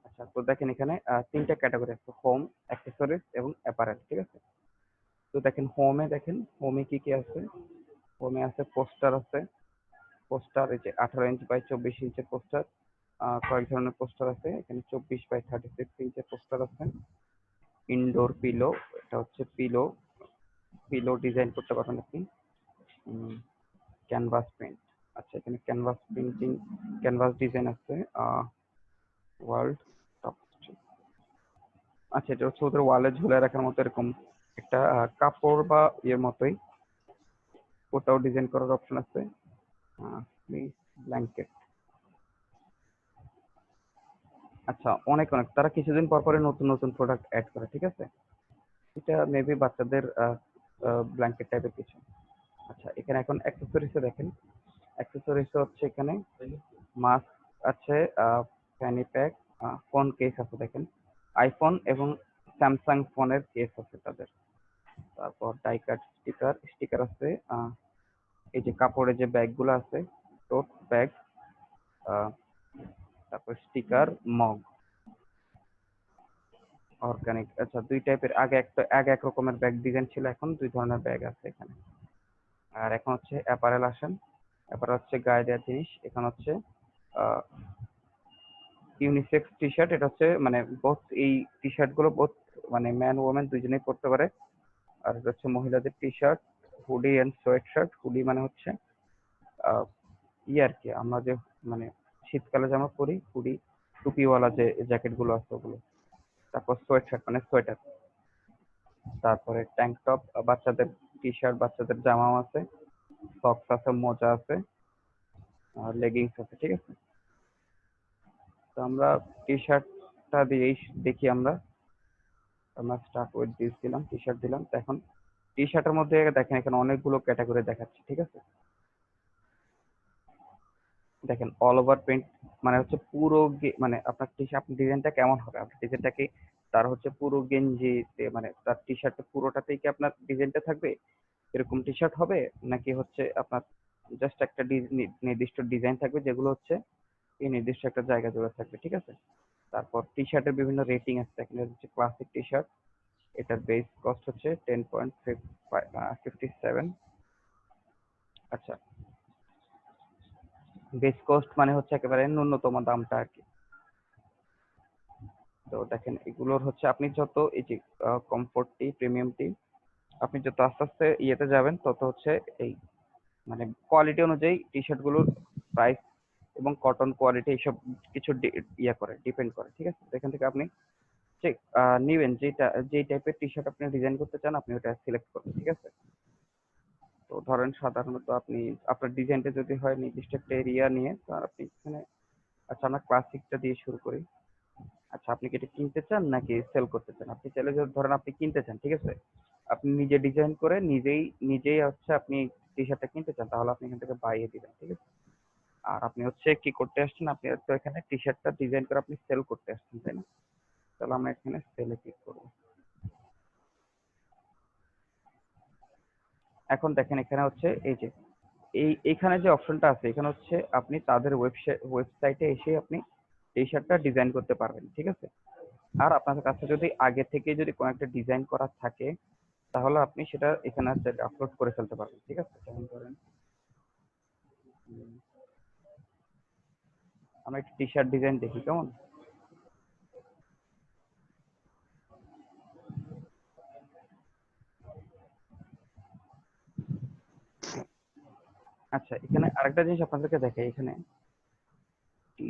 আচ্ছা, তো দেখেন এখানে তিনটা ক্যাটাগরি আছে, হোম, অ্যাক্সেসরিজ এবং অ্যাপারেল, ঠিক আছে? তো দেখেন হোমে কি কি আছে। হোমে আছে পোস্টার আছে, পোস্টার এই যে 18 ইঞ্চ বাই 24 ইঞ্চের পোস্টার, কয়েক ধরনের পোস্টার আছে। এখানে 24 বাই 36 ইঞ্চের পোস্টার আছে। ইনডোর পিলো, এটা হচ্ছে পিলো ডিজাইন করতে পারবেন আপনি। ক্যানভাস প্রিন্ট, আচ্ছা এখানে ক্যানভাস প্রিন্টিং, ক্যানভাস ডিজাইন আছে। ওয়ার্ল্ড টপ, আচ্ছা এটা হচ্ছে ওদের ওয়ালে ঝুলে রাখার মতো এরকম একটা কাপড় বা ইয়ের মতোই, ওটাও ডিজাইন করার অপশন আছে। ব্ল্যাঙ্কেট, আচ্ছা অনেক তারা কিছুদিন পর পরে নতুন নতুন প্রোডাক্ট অ্যাড করে, ঠিক আছে? এটা মেবি বাচ্চাদের ব্ল্যাঙ্কেট টাইপের কিছু। আচ্ছা এখানে এখন অ্যাক্সেসরিজে দেখেন, অ্যাক্সেসরিজ হচ্ছে এখানে মাস্ক আছে, ফ্যানি প্যাক, ফোন কেস আছে। দেখেন আইফোন এবং স্যামসাং ফোনের কেস আছে তাদের। তারপর ডাই কাট স্টিকার আছে। এই যে কাপড়ের যে ব্যাগগুলো আছে, টোট ব্যাগ, তারপর স্টিকার, মগ, অর্গানিক। আচ্ছা দুই টাইপের, আগে এক রকমের ব্যাগ ডিজাইন ছিল, এখন দুই ধরনের ব্যাগ আছে এখানে। আর এখন হচ্ছে অ্যাপারেল আসেন। অ্যাপারেল হচ্ছে গায়ে দেওয়ার জিনিস। এখানে হচ্ছে ইউনিসেক্স টি শার্ট, এটা হচ্ছে মানে বোথ, এই টি শার্ট গুলো বোথ মানে ম্যান ওমেন দুজনেই পরতে পারে। আর এটা হচ্ছে মহিলাদের T shirt, hoodie and sweatshirt. Hoodie মানে হচ্ছে আর কি আমরা যে মানে শীতকালে জামা পরি, হুডি টুপিওয়ালা যে জ্যাকেট গুলো আছে ওগুলো। তারপর সোয়েট শার্ট মানে সোয়েটার। তারপরে ট্যাঙ্ক টপ, বাচ্চাদের টি শার্ট, বাচ্চাদের জামাও আছে, সক্স আছে, মোজা আছে, লেগিংস আছে, ঠিক আছে? তো আমরা টি শার্টটা দিয়েই দেখি। আমরা স্টার্ট উইথ দিস দিলাম, টি শার্ট দিলাম। তো এখন টি শার্টের মধ্যে দেখেন এখানে অনেকগুলো ক্যাটাগরি দেখাচ্ছে, ঠিক আছে? দেখেন অল ওভার প্রিন্ট মানে হচ্ছে পুরো মানে আপনার টি শার্ট ডিজাইনটা কেমন হবে, আপনার ডিজাইনটা কি তার হচ্ছে পুরো গেঞ্জিতে মানে তার টি শার্টে পুরোটাতেই কি আপনার ডিজাইনটা থাকবে, এরকম টি শার্ট হবে? নাকি হচ্ছে আপনার জাস্ট একটা নির্দিষ্ট ডিজাইন থাকবে, যেগুলো হচ্ছে এই নির্দিষ্ট একটা জায়গা জুড়ে থাকবে, ঠিক আছে? তারপর টি শার্টের বিভিন্ন রেটিং আছে। এখানে হচ্ছে ক্লাসিক টি শার্ট, এটার বেস কস্ট হচ্ছে 10.57। আচ্ছা বেস কস্ট মানে হচ্ছে একেবারে ন্যূনতম দামটা আর কি। তো দেখেন এগুলোর হচ্ছে আপনি যত এই যে কমফোর্ট টি, প্রিমিয়াম টি, আপনি যত আস্তে আস্তে ইয়েতে যাবেন তত হচ্ছে এই মানে কোয়ালিটি অনুযায়ী টি শার্ট গুলোর প্রাইস এবং কটন কোয়ালিটি এইসব কিছু ডিপেন্ড করে, ঠিক আছে? এখান থেকে আপনি নিবেন যেই টাইপের টি শার্ট আপনি ডিজাইন করতে চান, আপনি ওটা সিলেক্ট করবেন, ঠিক আছে? তো ধরেন সাধারণত আপনি আপনার ডিজাইনটা যদি হয় নির্দিষ্ট একটা এরিয়া নিয়ে, তো আপনি এখানে, আচ্ছা আমরা ক্লাসিকটা দিয়ে শুরু করি। আচ্ছা আপনি কি এটা কিনতে চান নাকি সেল করতে চান? আপনি চাইলে যদি ধরেন আপনি কিনতে চান, ঠিক আছে, আপনি নিজে ডিজাইন করে নিজেই হচ্ছে আপনি টি শার্টটা কিনতে চান, তাহলে আপনি এখান থেকে বাইয়ে দিবেন, ঠিক আছে? আর আপনি হচ্ছে কি করতে আসছেন, আপনি তো এখানে টি শার্টটা ডিজাইন করে আপনি সেল করতে আসছেন, তাই না? তাহলে আমরা এখানে সেলে ক্লিক করব। এখন দেখেন এখানে হচ্ছে এই যে এইখানে যে অপশনটা আছে, এখানে হচ্ছে আপনি তাদের ওয়েবসাইটে এসে আপনি টি শার্টটা ডিজাইন করতে পারবেন, ঠিক আছে? আর আপনার কাছে যদি আগে থেকে যদি কোনো একটা ডিজাইন করা থাকে, তাহলে আপনি সেটা এখানে আপলোড করে ফেলতে পারবেন, ঠিক আছে? যেমন ধরেন আমরা একটা টি শার্ট ডিজাইন দেখি কেমন। আচ্ছা এখানে আরেকটা জিনিস আপনাদেরকে দেখাই, এখানে টি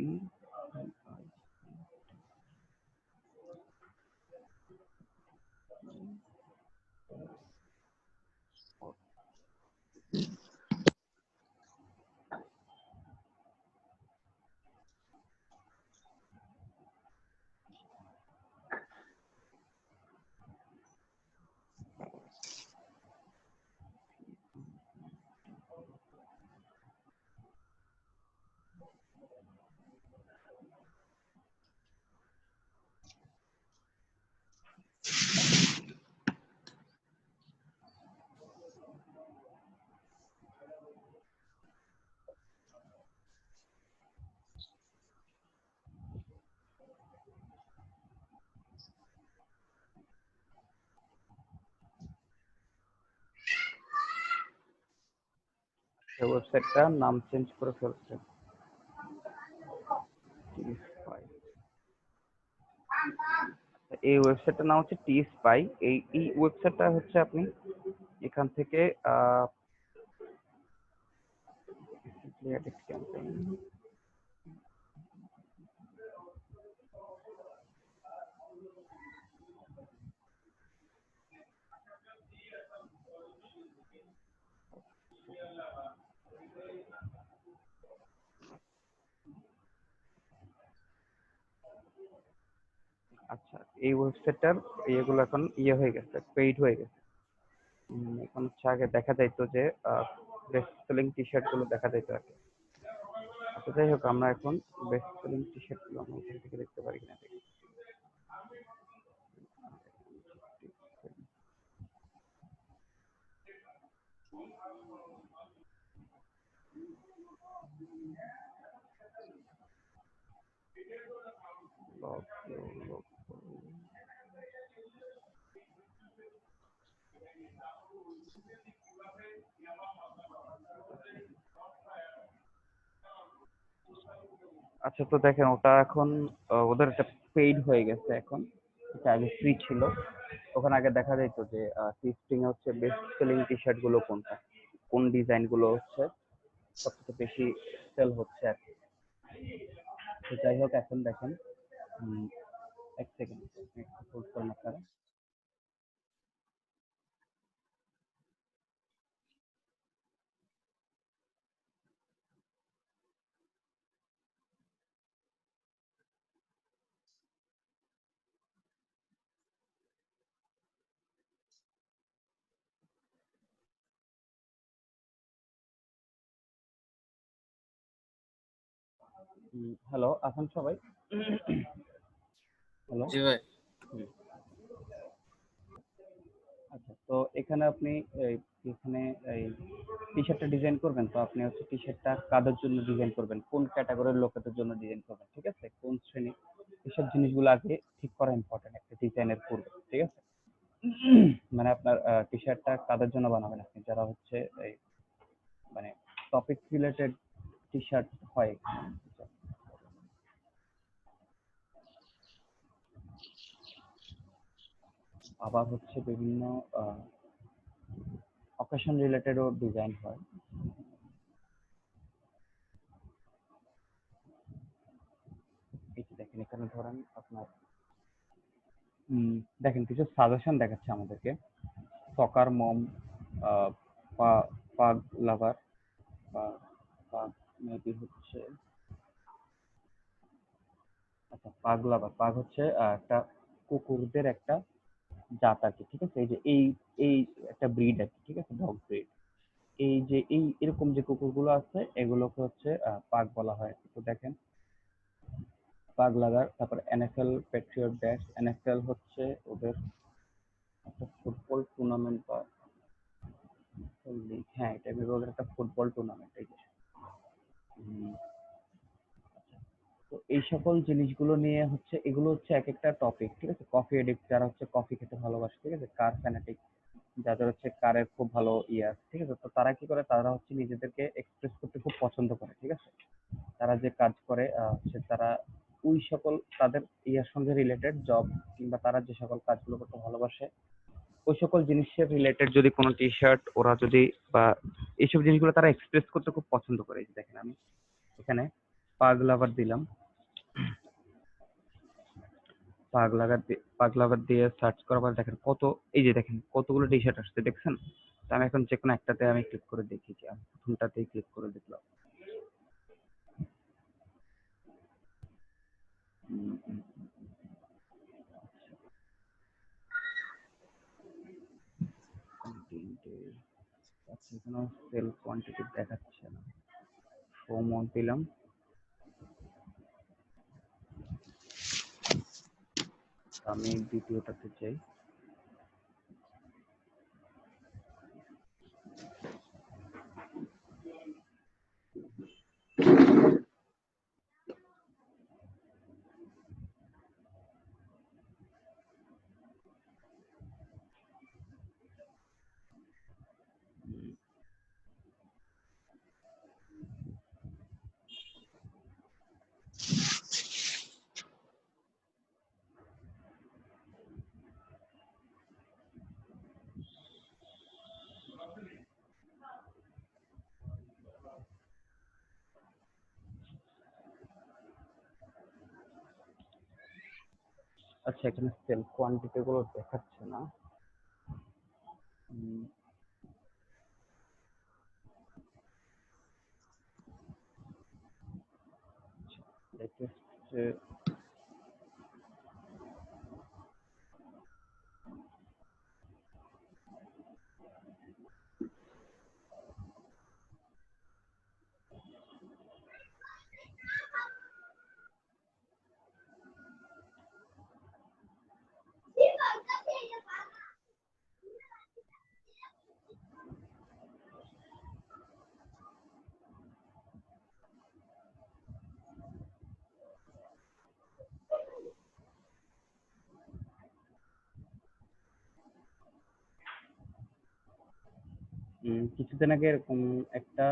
এই ওয়েবসাইটটার নাম চেঞ্জ করে ফেলছে। এই ওয়েবসাইটটার নাম হচ্ছে টি স্পাই। এই ওয়েবসাইটটা হচ্ছে আপনি এখান থেকে ক্যাম্পেইন আচ্ছা, এই ওয়েবসাইটটার ইয়েগুলো এখন হয়ে গেছে, পেইড হয়ে গেছে। এখন হচ্ছে আগে দেখা যাইতো যে বেস্ট সেলিং টি শার্ট গুলো দেখা যাইতো আর কি। আচ্ছা যাই হোক, আমরা এখন বেস্ট সেলিং টি শার্ট গুলো আমরা এখান থেকে দেখতে পারি কিনা দেখি। আচ্ছা, তো দেখেন ওটা এখন ওদের একটা পেইড হয়ে গেছে এখন। এটা আগে ফ্রি ছিল। ওখানে আগে দেখা যাইতো যে লিস্টিং এ হচ্ছে বেস্ট সেলিং টি শার্ট গুলো কোনটা, কোন ডিজাইন গুলো হচ্ছে সবচেয়ে বেশি সেল হচ্ছে আর কি। তো যাই হোক, এখন দেখেন এক সেকেন্ড হোল্ড করুন আপনারা। হ্যালো, আছেন সবাই? হ্যালো। জি ভাই। আচ্ছা, তো এখানে আপনি এখানে এই টি শার্টটা ডিজাইন করবেন, তো আপনি হচ্ছে টি শার্টটা কাদের জন্য ডিজাইন করবেন, কোন ক্যাটাগরির লোকেদের জন্য ডিজাইন করবেন, ঠিক আছে? কোন শ্রেণী, এসব জিনিসগুলো আগে ঠিক করা ইম্পর্টেন্ট একটা ডিজাইনের পূর্বে, ঠিক আছে? মানে আপনার টি শার্টটা কাদের জন্য বানাবেন আপনি, যারা হচ্ছে এই মানে টপিক রিলেটেড টি শার্ট হয়, আবার হচ্ছে বিভিন্ন অকেশন রিলেটেডও ডিজাইন হয়। এই যে দেখেন এখানে ধরেন আপনার দেখেন কিছু সাজেশন দেখাচ্ছে আমাদেরকে। সকার মম, পাগ লাভার, পাগ মেবি হচ্ছে, আচ্ছা পাগ লাভার, পাগ হচ্ছে একটা কুকুরদের একটা জাত আর কি, ঠিক আছে? এই যে এই একটা ব্রিড আর কি, ঠিক আছে, ডগ ব্রিড। এই যে এরকম যে কুকুরগুলো আছে এগুলোকে হচ্ছে পাগ বলা হয়। তো দেখেন পাগ লাভার, তারপর এনএফএল প্যাট্রিয়ট ড্যাশ। এনএফএল হচ্ছে ওদের একটা ফুটবল টুর্নামেন্ট বা লিগ, হ্যাঁ এটা ভেবে ওদের একটা ফুটবল টুর্নামেন্ট। এই যে তো এই সকল জিনিসগুলো নিয়ে হচ্ছে, এগুলো হচ্ছে এক একটা টপিক, ঠিক আছে? কফি এডিক্ট, যারা হচ্ছে কফি খেতে ভালোবাসে, ঠিক আছে? কার ফ্যানাটিক, যাদের হচ্ছে কারের খুব ভালো ইয়ে আছে, ঠিক আছে? তো তারা কি করে, তারা হচ্ছে নিজেদেরকে এক্সপ্রেস করতে খুব পছন্দ করে, ঠিক আছে? তারা যে কাজ করে হচ্ছে তারা ওই সকল তাদের ইয়ার সঙ্গে রিলেটেড জব, কিংবা তারা যে সকল কাজগুলো করতে ভালোবাসে ওই সকল জিনিসের রিলেটেড যদি কোনো টি শার্ট ওরা যদি বা এইসব জিনিসগুলো তারা এক্সপ্রেস করতে খুব পছন্দ করে। এই যে দেখেন আমি এখানে পাগ লাভার দিলাম, পাগলাবার দিয়ে সার্চ করার পর দেখেন কত, এই যে দেখেন কতগুলো টি শার্ট আসছে, দেখছেন? তো আমি এখন যে কোনো একটাতে আমি ক্লিক করে দেখি, যে আমি প্রথমটাতেই ক্লিক করে দেখলাম। উম, উম, content এ, আচ্ছা এখানে সেল কোয়ান্টিটি দেখাচ্ছে না, শো মোড দিলাম। আমি দ্বিতীয়টাতে চাই। আচ্ছা, এখানে সেল কোয়ান্টিটি গুলো দেখাচ্ছে না। লেটেস্ট কিছুদিন আগে এরকম একটা,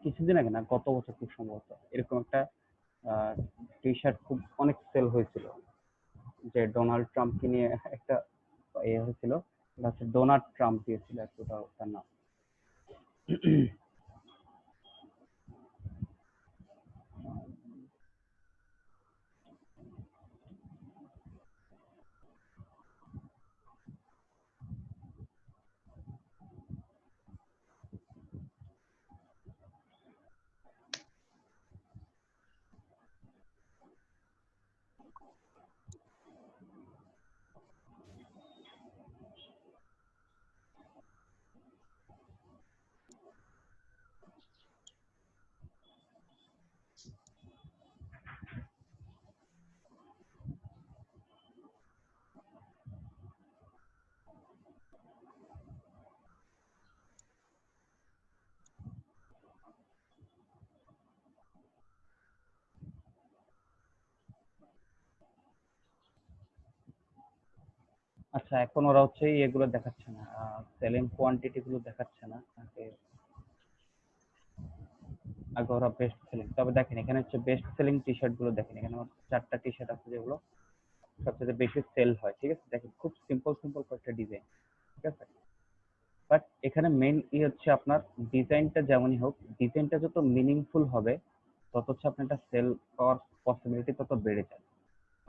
কিছুদিন আগে না, গত বছর খুব সম্ভবত এরকম একটা টি শার্ট খুব অনেক সেল হয়েছিল, যে ডোনাল্ড ট্রাম্পকে নিয়ে একটা হয়েছিল, এটা হচ্ছে ডোনাল্ড ট্রাম্প দিয়েছিল আর কি, তার নাম। আচ্ছা, এখন ওরা হচ্ছে এগুলো দেখাচ্ছে না, সেলিং কোয়ান্টিটি গুলো দেখাচ্ছে না আগে ওরা বেস্ট সেলিং। তবে দেখেন এখানে হচ্ছে বেস্ট সেলিং টি শার্ট গুলো, দেখেন এখানে আমার 4টা টি শার্ট আছে যেগুলো সবচেয়ে বেশি সেল হয়। ঠিক আছে, দেখেন খুব সিম্পল সিম্পল কয়েকটা ডিজাইন। ঠিক আছে, বাট এখানে মেইন হচ্ছে আপনার ডিজাইনটা যেমনই হোক, ডিজাইনটা যত মিনিংফুল হবে তত হচ্ছে আপনার একটা সেল পাওয়ার পসিবিলিটি তত বেড়ে যায়।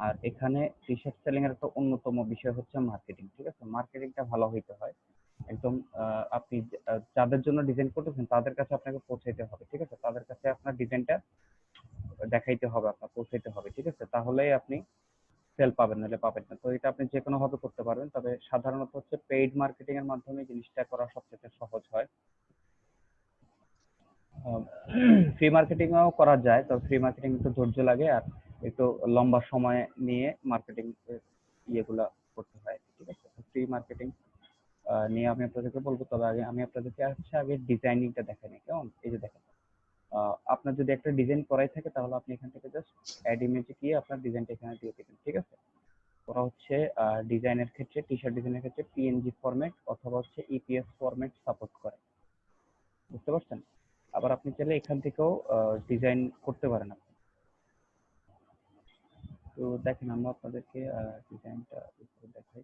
আর এখানে টি শার্ট সেলিং এর একটা অন্যতম বিষয় হচ্ছে মার্কেটিং। ঠিক আছে, মার্কেটিংটা ভালো হইতে হয় একদম। আপনি যাদের জন্য ডিজাইন করতেছেন তাদের কাছে আপনাকে পৌঁছাইতে হবে। ঠিক আছে, তাদের কাছে আপনার ডিজাইনটা দেখাইতে হবে, আপনার পৌঁছাইতে হবে। ঠিক আছে, তাহলেই আপনি সেল পাবেন, নাহলে পাবেন না। তো এটা আপনি যে কোনো ভাবে করতে পারবেন, তবে সাধারণত হচ্ছে পেইড মার্কেটিং এর মাধ্যমে জিনিসটা করা সবচেয়ে সহজ হয়। ফ্রি মার্কেটিংও করা যায়, তবে ফ্রি মার্কেটিং একটু ধৈর্য লাগে আর একটু লম্বা সময় নিয়ে মার্কেটিং ইয়েগুলা করতে হয়। ঠিক আছে, ফ্রি মার্কেটিং নিয়ে আমি আপনাদেরকে বলবো, তবে আগে আমি আপনাদেরকে আগে ডিজাইনিংটা দেখে নিই কেমন। এই যে দেখেন, আপনার যদি একটা ডিজাইন করাই থাকে তাহলে আপনি এখান থেকে জাস্ট অ্যাড ইমেজে গিয়ে আপনার ডিজাইনটা এখানে দিয়ে দেবেন। ঠিক আছে, ওরা হচ্ছে ডিজাইনের ক্ষেত্রে, টি শার্ট ডিজাইনের ক্ষেত্রে পিএনজি ফরম্যাট অথবা হচ্ছে ইপিএস ফরম্যাট সাপোর্ট করে, বুঝতে পারছেন? আবার আপনি চাইলে এখান থেকেও ডিজাইন করতে পারেন আপনি। তো দেখেন আমরা আপনাদেরকে ডিজাইনটা দেখাই।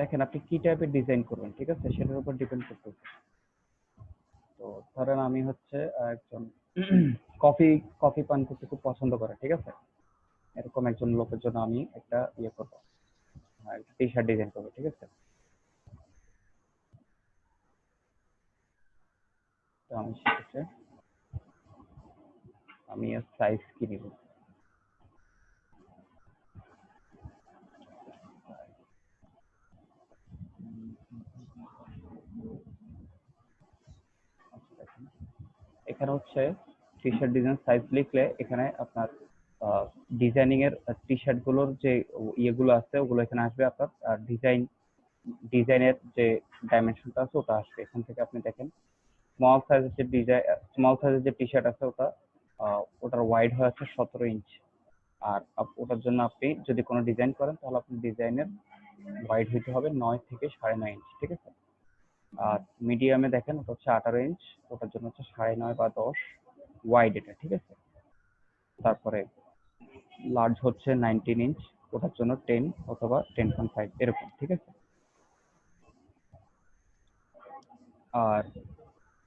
দেখেন আপনি কি টাইপের ডিজাইন করবেন, ঠিক আছে, সেটার উপর ডিপেন্ড করতেছে। তো ধরেন আমি হচ্ছে একজন কফি কফি পান করতে খুব পছন্দ করে, ঠিক আছে, এরকম একজন লোকের জন্য আমি একটা ইয়ে করবো, টি শার্ট ডিজাইন করবো। ঠিক আছে, তো আমি সেক্ষেত্রে আমি এর সাইজ কি নিব, এখানে হচ্ছে টি শার্ট ডিজাইন সাইজ লিখলে এখানে আপনার ডিজাইনিং এর টি শার্ট গুলোর যে ইয়েগুলো আছে ওগুলো এখানে আসবে আপনার, আর ডিজাইনের যে ডাইমেনশনটা আছে ওটা আসবে এখান থেকে। আপনি দেখেন স্মল সাইজের যে টি শার্ট আছে ওটার ওয়াইড হয়ে আছে 17 ইঞ্চ। আর ওটার জন্য আপনি যদি কোনো ডিজাইন করেন তাহলে আপনি ডিজাইনের ওয়াইড হইতে হবে 9 থেকে 9.5 ইঞ্চ, ঠিক আছে। আর মিডিয়ামে দেখেন ওটা হচ্ছে 18 ইঞ্চ, ওটার জন্য হচ্ছে 9.5 বা 10 ওয়াইড এটা, ঠিক আছে। তারপরে লার্জ হচ্ছে 19 ইঞ্চ, ওটার জন্য 10 অথবা 10.5 এরকম, ঠিক আছে। আর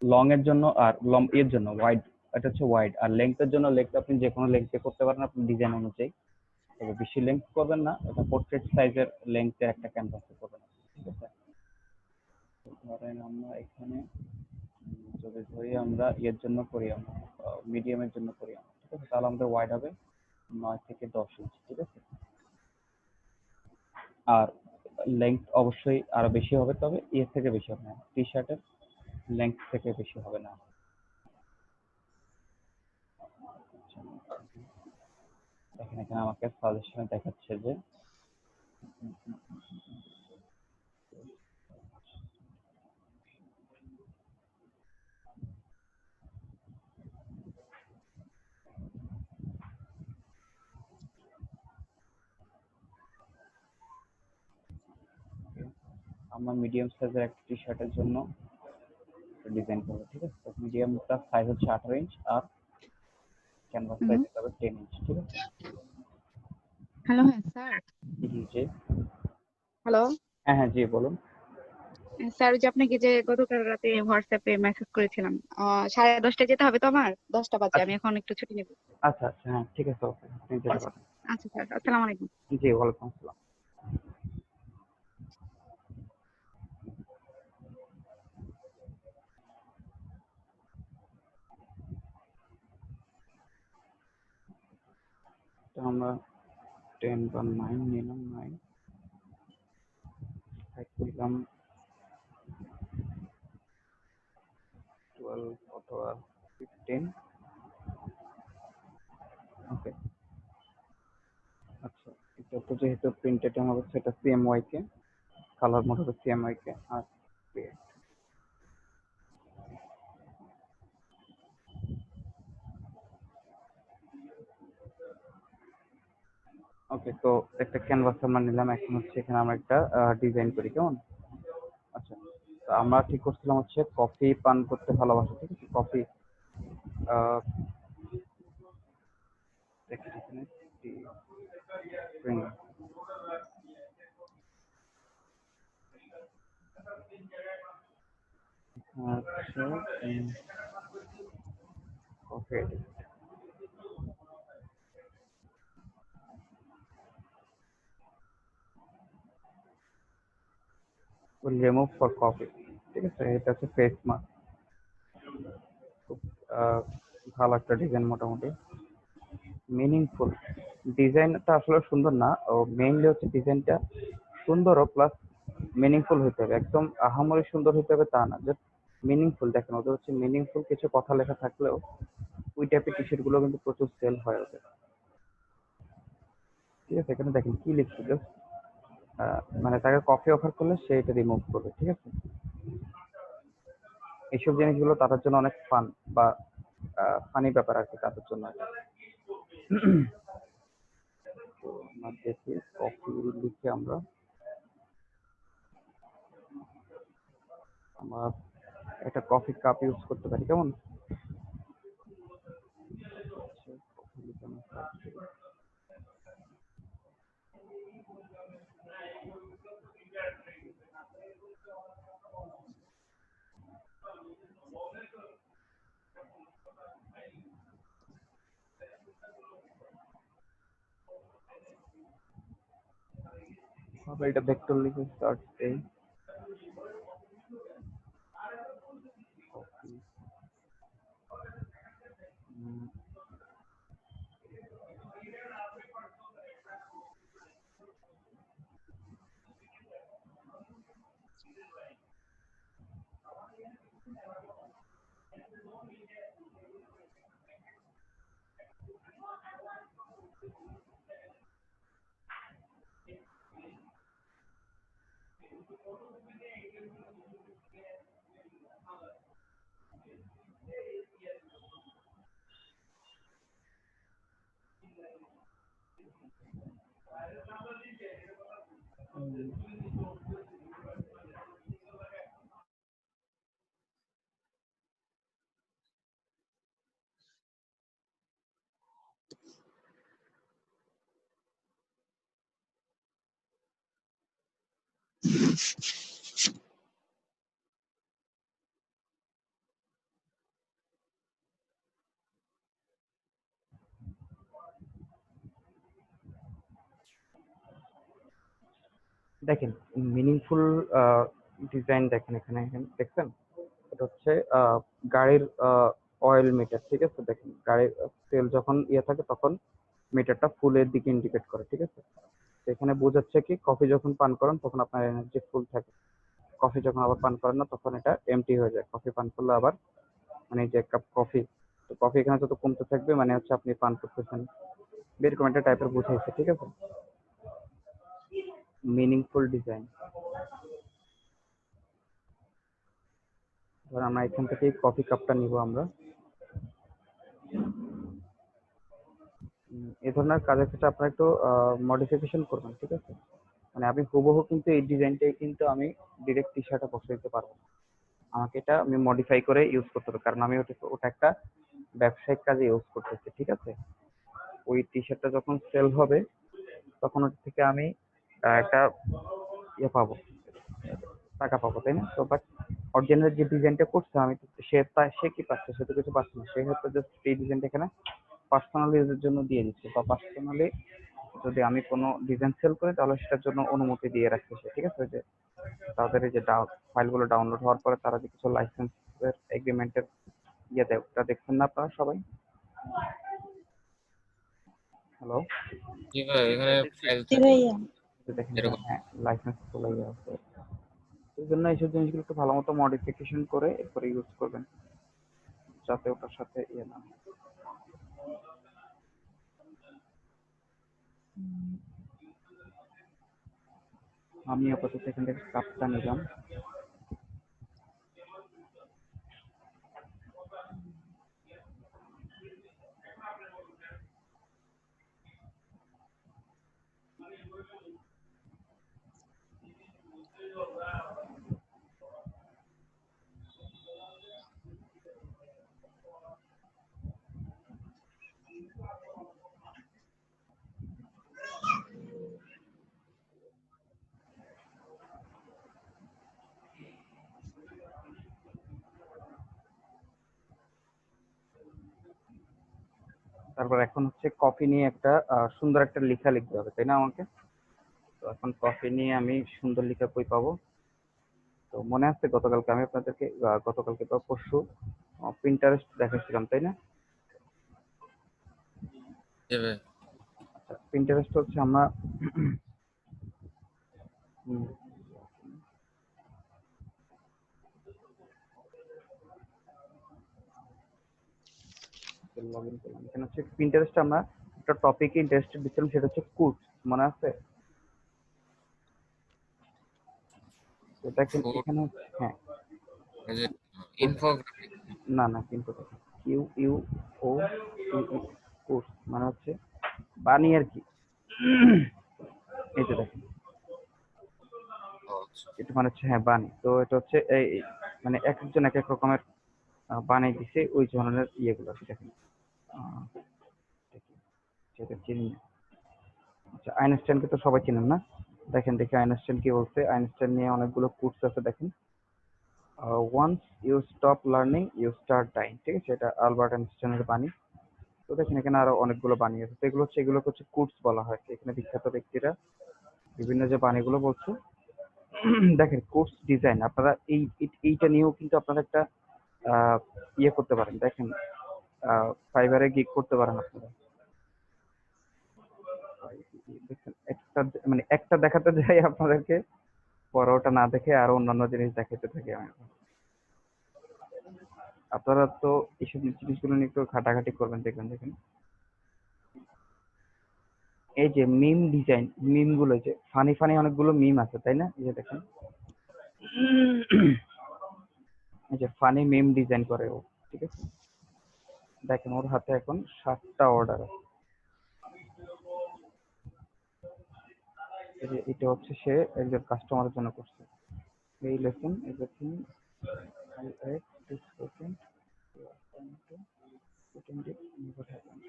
লং এর জন্য আর এর জন্য ওয়াইড, এটা হচ্ছে ওয়াইড। আর লেংথের জন্য লেংথ আপনি যে কোনো লেংথে করতে পারেন আপনি ডিজাইন অনুযায়ী, তবে বেশি লেংথ করবেন না, এটা পোর্ট্রেট সাইজের লেংথের একটা ক্যানভাসে করবেন, ঠিক আছে। ধরেন আমরা এখানে যদি ধরি আমরা এর জন্য করি, আমরা মিডিয়ামের জন্য করি আমরা, ঠিক আছে, তাহলে আমাদের ওয়াইড হবে 9 থেকে 10 ইঞ্চ, ঠিক আছে। আর লেংথ অবশ্যই আরো বেশি হবে, তবে এর থেকে বেশি হবে না, টি শার্টের লেংথ থেকে বেশি হবে না। দেখেন এখানে আমাকে সাজেশনে দেখাচ্ছে যে আমার মিডিয়াম সাইজের একটা টি শার্টের জন্য ডিজাইন করবো, ঠিক আছে। তো মিডিয়ামটা সাইজ হচ্ছে 18 ইঞ্চ আর ক্যানভাস সাইজ হবে 10 ইঞ্চ, ঠিক আছে। হ্যালো, হ্যাঁ স্যার। জি হ্যালো হ্যাঁ হ্যাঁ জি বলুন। স্যার, ওই যে আপনাকে যে গতকাল রাতে হোয়াটসঅ্যাপে মেসেজ করেছিলাম, 10:30টায় যেতে হবে তো, আমার 10টা বাজে, আমি এখন একটু ছুটি নেব। আচ্ছা আচ্ছা হ্যাঁ ঠিক আছে, ওকে, আপনি যেতে পারেন। আচ্ছা স্যার, আসসালামু আলাইকুম। জি ওয়ালাইকুম আসসালাম। তো আমরা 10 বা 9 নিলাম, 9 করলাম 12 অথবা 15, ওকে। আচ্ছা, এটা তো যেহেতু প্রিন্টেড হবে সেটা CMYK, কালার মোড হবে CMYK আর ওকে। তো একটা ক্যানভাস আমরা নিলাম, এখন হচ্ছে এখানে আমরা একটা ডিজাইন করি, কেমন? আচ্ছা, তো আমরা ঠিক করছিলাম হচ্ছে কফি পান করতে ভালোবাসে, ঠিক আছে। কফি এখানে আচ্ছা কফি রিমুভ ফর কফি, ঠিক আছে। এটা হচ্ছে ফেস মাস্ক, খুব ভালো একটা ডিজাইন, মোটামুটি মিনিংফুল। ডিজাইনটা আসলে সুন্দর না, ও মেইনলি হচ্ছে ডিজাইনটা সুন্দরও প্লাস মিনিংফুল হতে হবে। একদম আহামরি সুন্দর হতে হবে তা না, জাস্ট মিনিংফুল। দেখেন ওদের হচ্ছে মিনিংফুল কিছু কথা লেখা থাকলেও ওই টাইপের টি শার্ট গুলো কিন্তু প্রচুর সেল হয় ওদের, ঠিক আছে। এখানে দেখেন কি লিখছে, জাস্ট মানে তাকে কফি অফার করলে সে এটা রিমুভ করবে, ঠিক আছে। এইসব জিনিসগুলো তাদের জন্য অনেক ফান বা ফানি ব্যাপার আর কি তাদের জন্য। তো আমরা দেখি কফি লিখে আমরা একটা কফি কাপ ইউজ করতে পারি, কেমন? কফি লিখে আমরা search করি। আবার এটা ভেক্টর লিখে সার্চ দেই, কফি। দেখেন মিনিংফুল ডিজাইন দেখেন এখানে দেখছেন এটা হচ্ছে গাড়ির অয়েল মিটার, ঠিক আছে। দেখেন গাড়ির তেল যখন ইয়ে থাকে তখন মিটারটা ফুলের দিকে ইন্ডিকেট করে, ঠিক আছে। তো এখানে বোঝাচ্ছে কি কফি যখন পান করেন তখন আপনার এনার্জি ফুল থাকে, কফি যখন আবার পান করেন না তখন এটা এমটি হয়ে যায়। কফি পান করলে আবার মানে যে এক কাপ কফি, তো কফি এখানে যত কমতে থাকবে মানে হচ্ছে আপনি পান করতেছেন, এরকম একটা টাইপের বুঝাইছে, ঠিক আছে। মিনিংফুল ডিজাইন, এবার আমরা এখান থেকে কফি কাপটা নিব আমরা। এই ধরনের কাজের ক্ষেত্রে আপনারা একটু মডিফিকেশন করবেন, ঠিক আছে। মানে আমি হুবহু কিন্তু এই ডিজাইনটাই কিন্তু আমি ডিরেক্ট টি শার্টে বসে দিতে পারবো না, আমাকে এটা আমি মডিফাই করে ইউজ করতে হবে, কারণ আমি ওটা একটা ব্যবসায়িক কাজে ইউজ করতেছি, ঠিক আছে। ওই টি শার্টটা যখন সেল হবে তখন ওর থেকে আমি একটা ইয়ে পাবো, টাকা পাবো, তাই না? তো বাট অরিজিনাল যে ডিজাইনটা করছে আমি সে কি পাচ্ছে, সে তো কিছু পাচ্ছে না, সে হয়তো জাস্ট এই ডিজাইনটা এখানে পার্সোনাল ইউজের জন্য দিয়ে দিচ্ছে, বা পার্সোনালি যদি আমি কোনো ডিজাইন সেল করি তাহলে সেটার জন্য অনুমতি দিয়ে রাখছে সে, ঠিক আছে। ওই যে তাদের এই যে ফাইলগুলো ডাউনলোড হওয়ার পরে তারা যে কিছু লাইসেন্সের এগ্রিমেন্টের ইয়ে দেয়, ওটা দেখছেন না আপনারা সবাই? হ্যালো, জি ভাই, এখানে দেখছি। ফাইল জি থাকে ভাইয়া। দেখেন এরকম। হ্যাঁ লাইসেন্স চলে যাচ্ছে, এই জন্য এইসব জিনিসগুলো একটু ভালো মতো মডিফিকেশন করে এরপরে ইউজ করবেন, যাতে ওটার সাথে ইয়ে না হয়। আমি আপাতত এখান থেকে কাপটা নিলাম। তারপর এখন হচ্ছে কফি নিয়ে একটা সুন্দর একটা লেখা লিখতে হবে, তাই না আমাকে? তো এখন কফি নিয়ে আমি সুন্দর লেখা কই পাবো? তো মনে আছে গতকালকে আমি আপনাদেরকে গতকালকে বা পরশু প্রিন্টারেস্ট দেখাচ্ছিলাম, তাই না? জি ভাই। আচ্ছা, প্রিন্টারেস্ট হচ্ছে আমরা লগ ইন করলাম, এখানে হচ্ছে প্রিন্টারেস্ট আমরা একটা টপিকে ইন্টারেস্টেড দিচ্ছিলাম, সেটা হচ্ছে কোর্স, মনে আছে? এটা ফুড, এখানে হ্যাঁ এই যে ইনফোগ্রাফিক। না না কিন্তু কিউ ইউ ও কোর্স মানে হচ্ছে বাণী আর কি। এই যে দেখেন এটা মানে হচ্ছে হ্যাঁ বাণী, তো এটা হচ্ছে এই মানে এক একজন এক এক রকমের বানিয়ে দিছে ওই ধরনের ইয়েগুলো আছে, দেখেন সেটা চিনি না। আচ্ছা আইনস্টাইনকে তো সবাই চিনেন না? দেখেন দেখি আইনস্টাইন কি বলছে, আইনস্টাইন নিয়ে অনেকগুলো কোর্স আছে দেখেন। Once you stop learning you start dying, ঠিক আছে, এটা আলবার্ট আইনস্টাইনের বাণী। তো দেখেন এখানে আরো অনেকগুলো বাণী আছে, তো এগুলো হচ্ছে এগুলোকে হচ্ছে কোর্স বলা হয়। এখানে বিখ্যাত ব্যক্তিরা বিভিন্ন যে বাণীগুলো বলছে দেখেন কোর্স ডিজাইন আপনারা এইটা নিয়েও কিন্তু আপনারা একটা ইয়ে করতে পারেন, দেখেন ফাইবারে গিগ করতে পারেন আপনারা। দেখেন একটা মানে একটা দেখাতে যাই আপনাদেরকে, পরে ওটা না দেখে আরো অন্যান্য জিনিস দেখাতে থাকি আমি। আপনারা তো এইসব জিনিসগুলো নিয়ে একটু ঘাটাঘাটি করবেন, দেখবেন দেখেন এই যে মিম ডিজাইন, মিম গুলো যে ফানি ফানি অনেকগুলো মিম আছে তাই না? এই যে দেখেন এই যে ফানি মিম ডিজাইন করে ও, ঠিক আছে? দেখেন ওর হাতে এখন 7টা অর্ডার আছে। এই যে এটা হচ্ছে সে একজন কাস্টমারের জন্য করছে। এই lesson everything I ate this weekend. You are trying to pretend it never happened.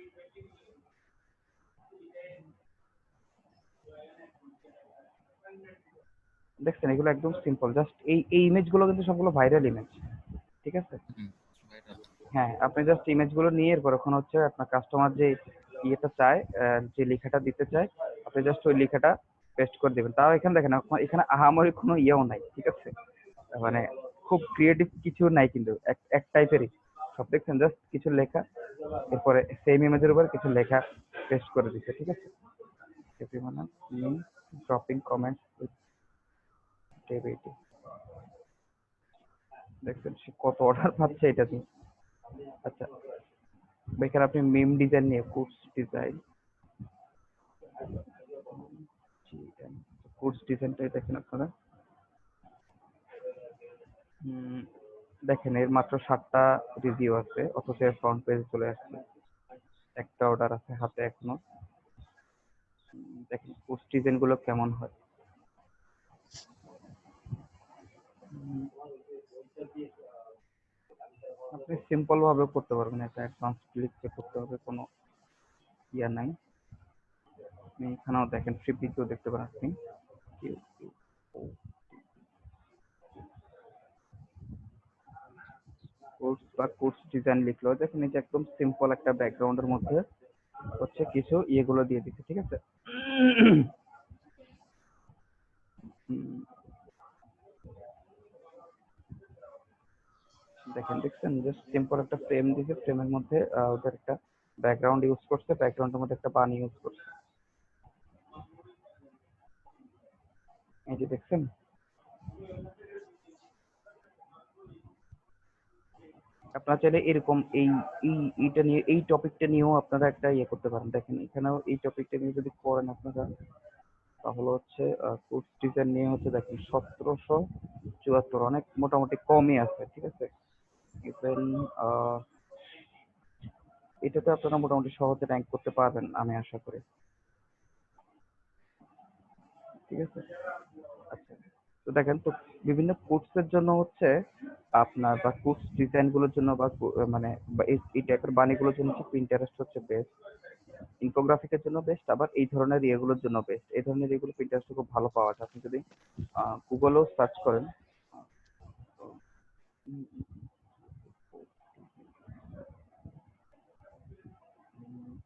দেখছেন এগুলো একদম সিম্পল, জাস্ট এই ইমেজ গুলো কিন্তু সবগুলো ভাইরাল ইমেজ, ঠিক আছে? হ্যাঁ, আপনি জাস্ট ইমেজ গুলো নিয়ে এরপর ওখানে হচ্ছে আপনার কাস্টমার যে ইয়েটা চায়, যে লেখাটা দিতে চায়, আপনি জাস্ট ওই লেখাটা পেস্ট করে দিবেন। তাও এখানে দেখেন এখানে আহামরি কোনো ইয়েও নাই, ঠিক আছে? মানে খুব ক্রিয়েটিভ কিছু নাই, কিন্তু এক টাইপেরই সব। দেখছেন জাস্ট কিছু লেখা, এরপরে সেম ইমেজের উপর কিছু লেখা পেস্ট করে দিচ্ছে, ঠিক আছে? মানে ড্রপিং কমেন্টস উইথ ডেবিটি। দেখছেন সে কত অর্ডার পাচ্ছে এটা দিয়ে। আচ্ছা, এখানে আপনি মিম ডিজাইন নিয়ে কোর্স ডিজাইন, কোর্স ডিজাইনটাই দেখেন আপনারা। দেখেন এর মাত্র 7টা রিভিউ আছে, অথচ এর ফ্রন্ট পেজ চলে আসছে। একটা অর্ডার আছে হাতে এখনো। দেখেন কোর্স ডিজাইন গুলো কেমন হয়। আপনি সিম্পল ভাবে করতে পারবেন, এটা অ্যাডভান্স ক্লিকে করতে হবে, কোনো ইয়া নাই। আপনি এখানেও দেখেন ফ্রি পিকেও দেখতে পারেন আপনি। কোর্স বা কোর্স ডিজাইন লিখলো, দেখেন এই যে একদম সিম্পল একটা ব্যাকগ্রাউন্ডের মধ্যে হচ্ছে কিছু ইয়েগুলো দিয়ে দিচ্ছে, ঠিক আছে? দেখছেন জাস্ট সিম্পল একটা ফ্রেম দিয়েছে, ফ্রেমের মধ্যে ওদের একটা ব্যাকগ্রাউন্ড ইউজ করছে, ব্যাকগ্রাউন্ডের মধ্যে একটা বানি ইউজ করছে। এই যে দেখছেন, আপনারা চাইলে এরকম এইটা নিয়ে, এই টপিকটা নিয়েও আপনারা একটা ইয়ে করতে পারেন। দেখেন এখানেও এই টপিকটা নিয়ে যদি করেন আপনারা, তাহলে হচ্ছে কোর্স ডিজাইন নিয়ে হচ্ছে দেখেন 1774, অনেক মোটামুটি কমই আছে, ঠিক আছে? ইভেন এটাতে আপনারা মোটামুটি সহজে র্যাঙ্ক করতে পারবেন আমি আশা করি, ঠিক আছে? আচ্ছা, তো দেখেন তো বিভিন্ন কোর্সের জন্য হচ্ছে আপনার, বা কোর্স ডিজাইন গুলোর জন্য, বা মানে এই টাইপের বাণীগুলোর জন্য হচ্ছে পিন্টারেস্ট হচ্ছে বেস্ট। ইনফোগ্রাফিকের জন্য বেস্ট, আবার এই ধরনের ইয়েগুলোর জন্য বেস্ট। এই ধরনের ইয়েগুলো পিন্টারেস্টে খুব ভালো পাওয়া যায়। আপনি যদি গুগলেও সার্চ করেন,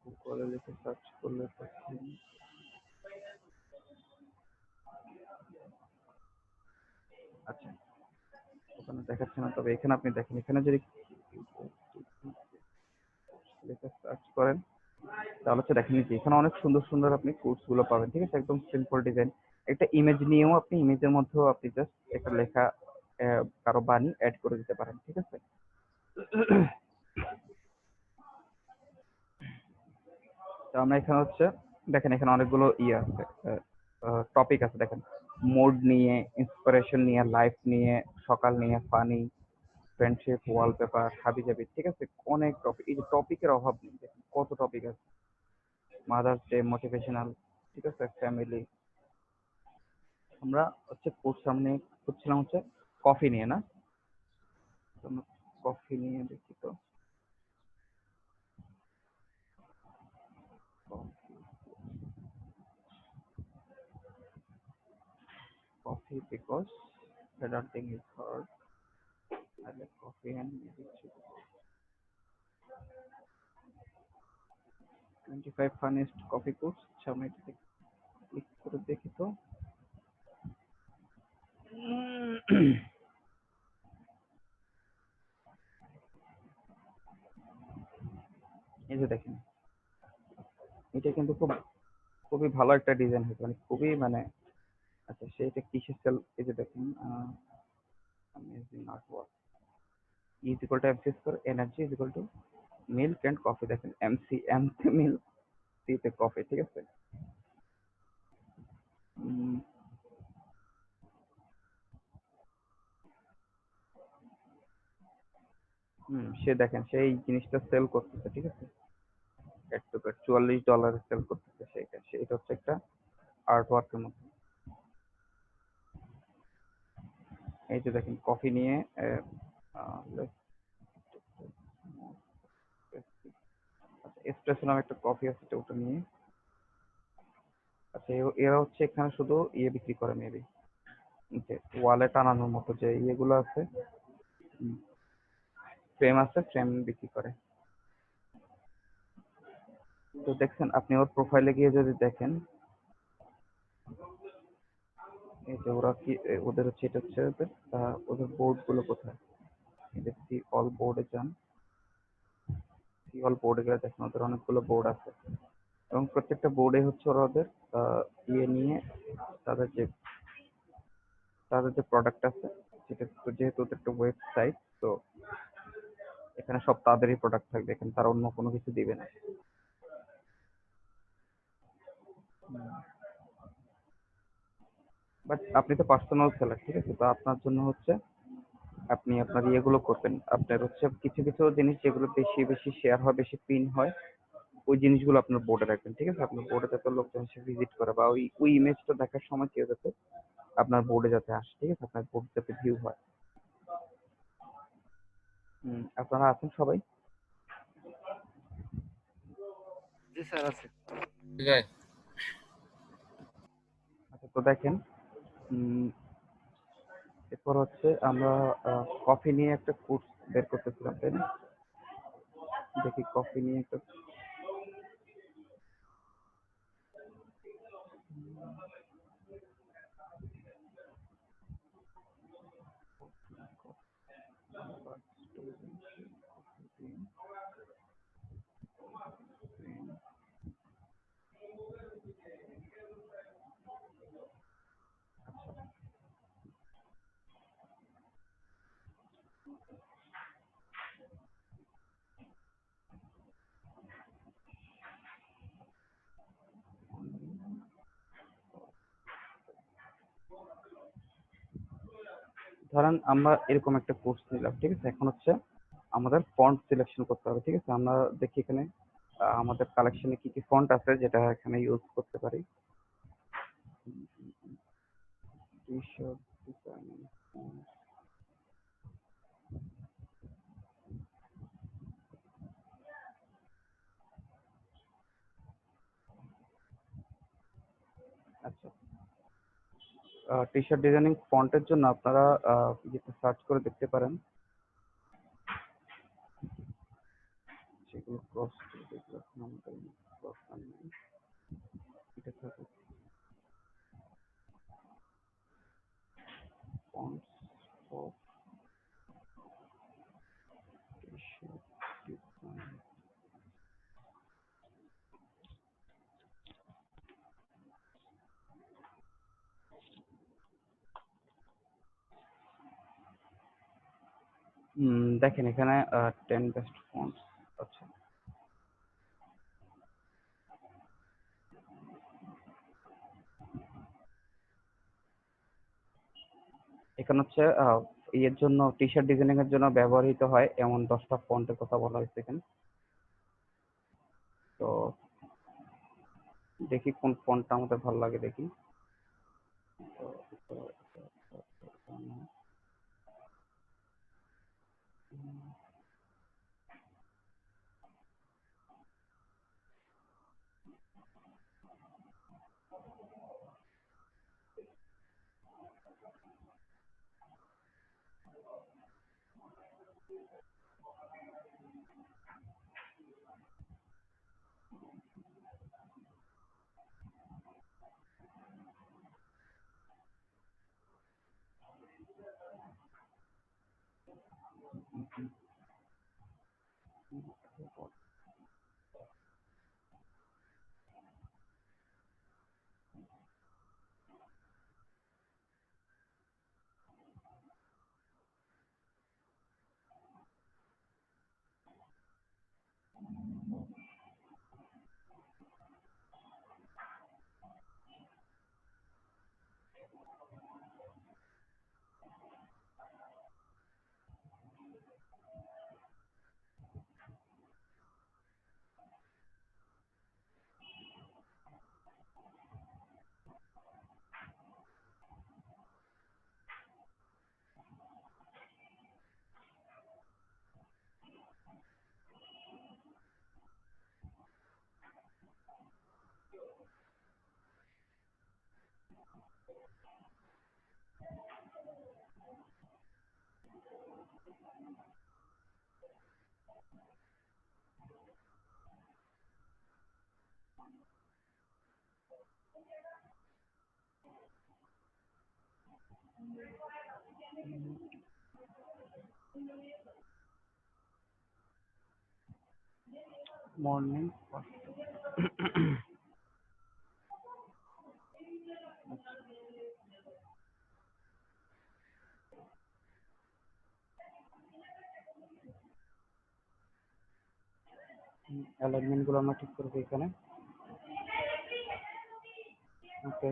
গুগলে লিখে সার্চ করলে আচ্ছা ওখানে দেখাচ্ছে না, তবে এখানে আপনি দেখেন, এখানে যদি লিখে সার্চ করেন তাহলে হচ্ছে দেখেন যে এখানে অনেক সুন্দর সুন্দর আপনি কোর্স গুলো পাবেন, ঠিক আছে? একদম সিম্পল ডিজাইন, একটা ইমেজ নিয়েও আপনি ইমেজের মধ্যেও আপনি জাস্ট একটা লেখা কারো বাণী অ্যাড করে দিতে পারেন, ঠিক আছে? তো আমরা এখানে হচ্ছে দেখেন এখানে অনেকগুলো ইয়ে আছে, টপিক আছে। দেখেন মোড নিয়ে, ইন্সপিরেশন নিয়ে, লাইফ নিয়ে, সকাল নিয়ে, ফানি, ফ্রেন্ডশিপ, ওয়ালপেপার, হাবিজাবি, ঠিক আছে? অনেক টপিক, এই যে টপিকের অভাব নেই, দেখেন কত টপিক আছে। মাদার্স ডে, মোটিভেশনাল, ঠিক আছে? ফ্যামিলি। আমরা হচ্ছে কোর্স সামনে করছিলাম হচ্ছে কফি নিয়ে, না? কফি নিয়ে দেখি তো। Coffee because adulting is hard. I like coffee and music too. 25 funniest coffee course. সামনে ক্লিক করে দেখি তো। এই যে দেখেন, এটা কিন্তু খুবই ভালো একটা ডিজাইন হয়েছে, মানে খুবই মানে। আচ্ছা সেটা কিসের সেল? এই যে দেখেন amazing artwork. E is equal to MC square, energy is equal to milk and coffee। দেখেন MC তে milk, C তে coffee, ঠিক আছে? উম, সে দেখেন সেই জিনিসটা সেল করতেছে, ঠিক আছে, এড টু কার্ট $44 সেল করতেছে, এটা হচ্ছে একটা আর্ট ওয়ার্কের মতো। এই যে দেখেন কফি নিয়ে এসপ্রেসো নামে একটা কফি আছে, ওটা নিয়ে। আচ্ছা, এরা হচ্ছে এখানে শুধু ইয়ে বিক্রি করে মেবি, যে ওয়ালে টানানোর মতো যে ইয়েগুলো আছে, ফ্রেম আছে, ফ্রেম বিক্রি করে। তো দেখছেন আপনি ওর প্রোফাইলে গিয়ে যদি দেখেন, এই যে ওরা কি ওদের হচ্ছে এটা হচ্ছে ওদের বোর্ড গুলো কোথায়, সি অল বোর্ডে যান, সি অল বোর্ডে গেলে দেখেন ওদের অনেকগুলো বোর্ড আছে, এবং প্রত্যেকটা বোর্ডে হচ্ছে ওরা ওদের ইয়ে নিয়ে তাদের যে প্রোডাক্ট আছে, সেটা তো যেহেতু ওদের একটা ওয়েবসাইট, তো এখানে সব তাদেরই প্রোডাক্ট থাকবে, এখানে তারা অন্য কোনো কিছু দিবে না। বাট আপনি তো পার্সোনাল সেলার, ঠিক আছে, তো আপনার জন্য হচ্ছে আপনি আপনার ইয়েগুলো করবেন, আপনার হচ্ছে কিছু কিছু জিনিস যেগুলো বেশি বেশি শেয়ার হয়, বেশি পিন হয়, ওই জিনিসগুলো আপনার বোর্ডে রাখবেন, ঠিক আছে, আপনার বোর্ডে যাতে লোকজন এসে ভিজিট করে, বা ওই ইমেজটা দেখার সময় কেউ যাতে আপনার বোর্ডে যাতে আসে, ঠিক আছে, আপনার বোর্ড যাতে ভিউ হয়। আপনারা আছেন সবাই? জি স্যার আছে। ঠিক আছে। আচ্ছা, তো দেখেন এরপর হচ্ছে আমরা কফি নিয়ে একটা কোর্স বের করতেছিলাম, তাই না? দেখি কফি নিয়ে একটা ধরেন আমরা এরকম একটা কোর্স নিলাম, ঠিক আছে, এখন হচ্ছে আমাদের ফন্ট সিলেকশন করতে হবে, ঠিক আছে, আমরা দেখি এখানে আমাদের কালেকশনে কি কি ফন্ট আছে যেটা এখানে ইউজ করতে পারি। টি-শার্ট ডিজাইন, আচ্ছা, টি-শার্ট ডিজাইনিং ফন্টের জন্য আপনারা যেটা সার্চ করে দেখতে পারেন, সেগুলো ক্রস করে দেখলে আমাদের ক্রস এটা থাকে fonts of t-shirt design। দেখেন এখানে 10 বেস্ট ফন্টস। আচ্ছা, এখানে হচ্ছে ইয়ের জন্য টি-শার্ট ডিজাইনিং এর জন্য ব্যবহৃত হয় এমন 10টা ফন্টের কথা বলা হয়েছে এখানে। তো দেখি কোন ফন্টটা আমাদের ভালো লাগে, দেখি। মর্নিং অ্যালাইনমেন্ট গুলো আমরা ঠিক করবো এখানে। ওকে,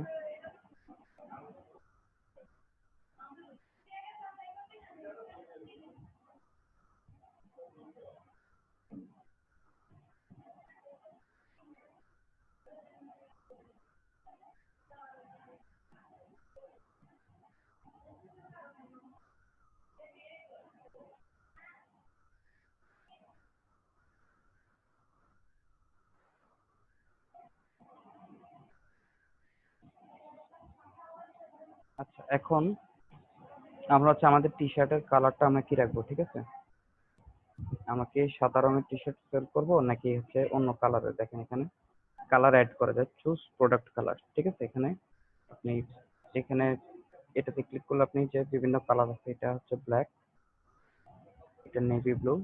আচ্ছা এখন আমরা হচ্ছে আমাদের টি শার্টের কালারটা আমরা কি রাখবো, ঠিক আছে? আমাকে সাদা রঙের টি শার্ট সেল করবো নাকি হচ্ছে অন্য কালারের? দেখেন এখানে কালার অ্যাড করা যায়, চুজ প্রোডাক্ট কালার, ঠিক আছে? এখানে আপনি এখানে এটাতে ক্লিক করলে আপনি যে বিভিন্ন কালার আছে, এটা হচ্ছে ব্ল্যাক, এটা নেভি ব্লু,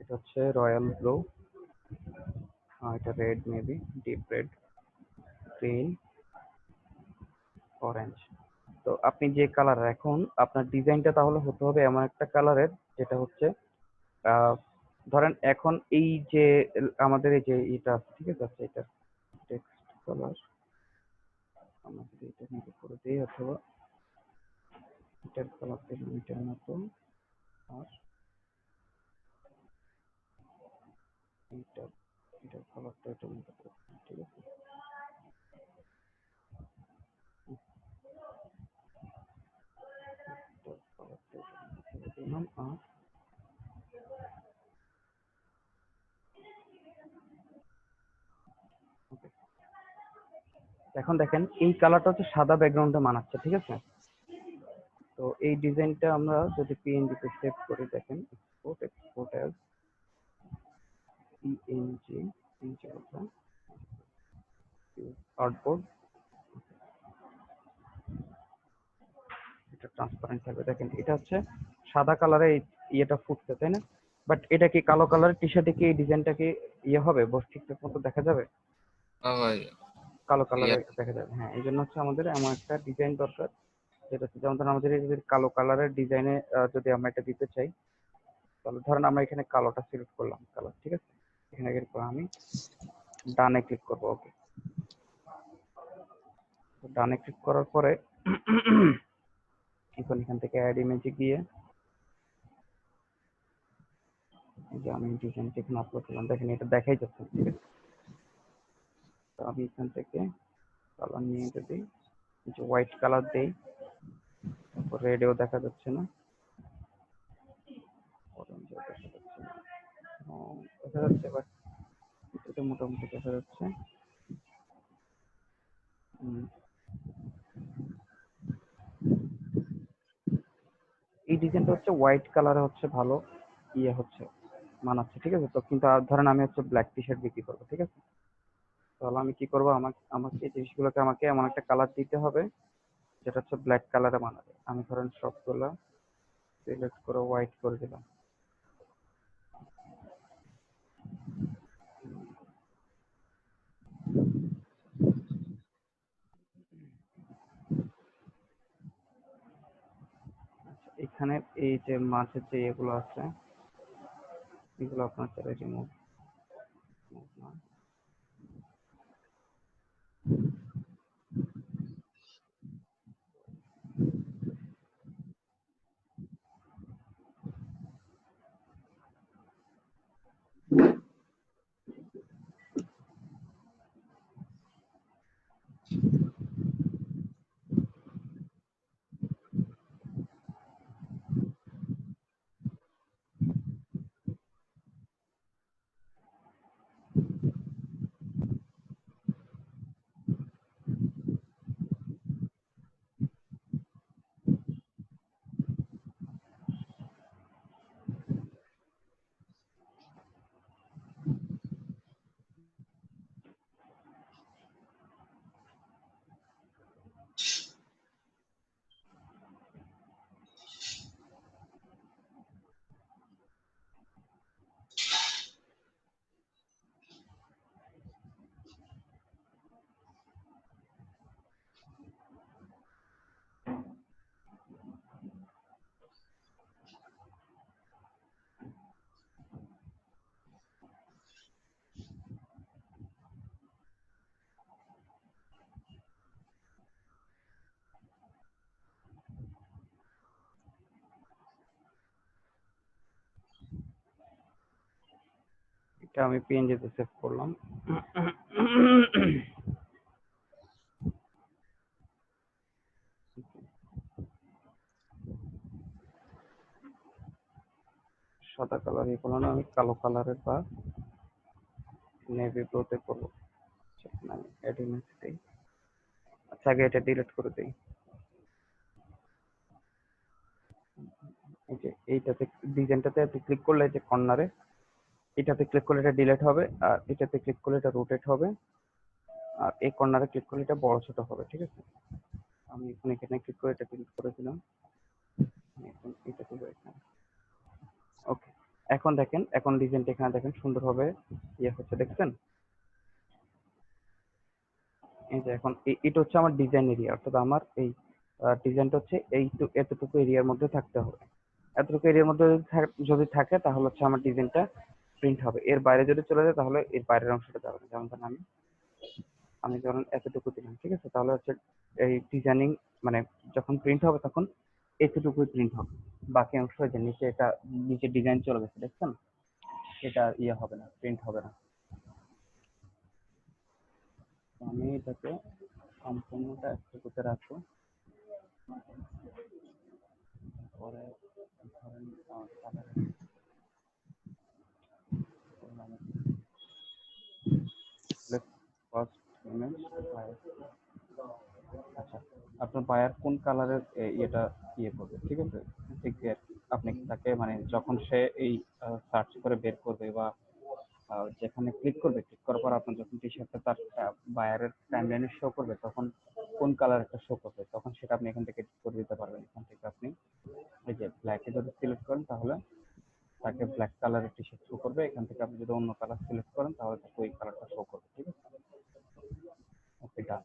এটা হচ্ছে রয়্যাল ব্লু, এটা red, maybe deep red, green, orange. তো আপনি যে কালার, এখন আপনার ডিজাইনটা তাহলে হতে হবে এমন একটা কালারের যেটা হচ্ছে ধরেন এখন এই যে আমাদের এই যে এটা আছে, ঠিক আছে? আচ্ছা, এটা টেক্সট কালার আমরা যদি এটা নিতে করে দিই, অথবা এটার কালার দিলাম এটার মতো, আর এইটা এটার কালারটা এটার মতো করে দিলাম, ঠিক আছে? এটার কালারটা এটার মতো করে দিলাম। আর okay, এখন দেখেন এই কালারটা হচ্ছে সাদা ব্যাকগ্রাউন্ডে মানাচ্ছে, ঠিক আছে? তো এই ডিজাইনটা আমরা যদি পিএনজি তে সেভ করি, দেখেন এক্সপোর্ট অ্যাজ পিএনজি, পিএনজি কথা আর্টবোর্ড, এটা ট্রান্সপারেন্ট থাকবে। দেখেন এটা হচ্ছে সাদা কালারে ইয়েটা ফুটছে, তাই না? বাট এটা কি কালো কালারের টি শার্টে কি এই ডিজাইনটা কি ইয়ে হবে, বস ঠিকঠাক মতো দেখা যাবে? ভাই কালো কালারে ইয়া দেখা যাবে, হ্যাঁ। এই জন্য হচ্ছে আমাদের এমন একটা ডিজাইন দরকার, যেটা হচ্ছে যেমন ধরেন আমাদের এই যে কালো কালারের ডিজাইনে যদি আমরা এটা দিতে চাই, তাহলে ধরেন আমরা এখানে কালোটা সিলেক্ট করলাম, কালার, ঠিক আছে? এখানে এরপর আমি ডানে ক্লিক করবো। ওকে, ডানে ক্লিক করার পরে এখন এখান থেকে অ্যাড ইমেজে গিয়ে এই যে আমি ডিজাইনটা এখানে আপলোড করলাম, দেখেন এটা দেখাই যাচ্ছে না, ঠিক আছে? তো আমি এখান থেকে কালার নিয়ে যদি যে হোয়াইট কালার দেই, তারপর রেডেও দেখা যাচ্ছে না, অরেঞ্জও দেখা যাচ্ছে না, দেখা যাচ্ছে বাট এটা মোটামুটি দেখা যাচ্ছে। এই ডিজাইনটা হচ্ছে হোয়াইট কালারে হচ্ছে ভালো ইয়ে হচ্ছে, মানাচ্ছে, ঠিক আছে? তো কিন্তু ধরেন আমি হচ্ছে ব্ল্যাক টি শার্ট বিক্রি করবো, ঠিক আছে? তাহলে আমি কি করবো, আমাকে আমাকে এই জিনিসগুলোকে আমাকে এমন একটা কালার দিতে হবে যেটা হচ্ছে ব্ল্যাক কালারে মানাবে। আমি ধরেন সবগুলো সিলেক্ট করে হোয়াইট করে দিলাম। আচ্ছা, এখানে এই যে মাঝে যে এগুলো আছে, এগুলো আপনার চাইলে রিমুভ না। এটা আমি পিএনজিতে সেভ করলাম। সাদা কালার এই করলাম না, আমি কালো কালারের বা নেভি ব্লুতে করবো। সেখানে আমি অ্যাড ইমেজ দিই। আচ্ছা আগে এটা ডিলিট করে দিই। এই যে এইটাতে ডিজাইনটাতে আপনি ক্লিক করলে যে কর্নারে এটাতে ক্লিক করলে এটা ডিলিট হবে, আর এটাতে ক্লিক করলে এটা রোটেট হবে, আর এই কর্নারে ক্লিক করলে এটা বড় ছোট হবে। ঠিক আছে, আমি এখানে ক্লিক করে এটা ডিলিট করে দিলাম। এখন এটাতে যাই। ওকে, এখন দেখেন, এখন ডিজাইনটা এখানে দেখেন সুন্দরভাবে ইয়ে হচ্ছে, দেখছেন? এই যে এখন এটা হচ্ছে আমার ডিজাইন এরিয়া, অর্থাৎ আমার এই ডিজাইনটা হচ্ছে এতটুকু এরিয়ার মধ্যে থাকতে হবে। এতটুকু এরিয়ার মধ্যে যদি থাকে তাহলে হচ্ছে আমার ডিজাইনটা প্রিন্ট হবে। এর বাইরে যদি চলে যায় তাহলে এর বাইরের অংশটা যাবে না। যেমন ধরেন আমি ধরেন এতটুকু দিলাম, ঠিক আছে? তাহলে হচ্ছে এই ডিজাইনিং মানে যখন প্রিন্ট হবে তখন এতটুকুই প্রিন্ট হবে, বাকি অংশ যে নিচে এটা নিচে ডিজাইন চলে গেছে, দেখছেন? এটা ইয়ে হবে না, প্রিন্ট হবে না। আমি এটাকে সম্পূর্ণটা এতটুকুতে রাখবো। পরে ধরেন ফার্স্ট ইমেজ আচ্ছা, আপনার বায়ার কোন কালারের ইয়েটা ইয়ে করবে, ঠিক আছে? ঠিক আপনি তাকে মানে যখন সে এই সার্চ করে বের করবে বা যেখানে ক্লিক করবে, ক্লিক করার পর আপনার যখন টি শার্টটা তার বায়ারের টাইমলাইনে শো করবে তখন কোন কালারটা শো করবে, তখন সেটা আপনি এখান থেকে করে দিতে পারবেন। এখান থেকে আপনি এই যে ব্ল্যাকে যদি সিলেক্ট করেন তাহলে তাকে ব্ল্যাক কালারের টি শার্ট শো করবে। এখান থেকে আপনি যদি অন্য কালার সিলেক্ট করেন তাহলে তাকে ওই কালারটা শো করবে। ঠিক আছে, ওকে ডান।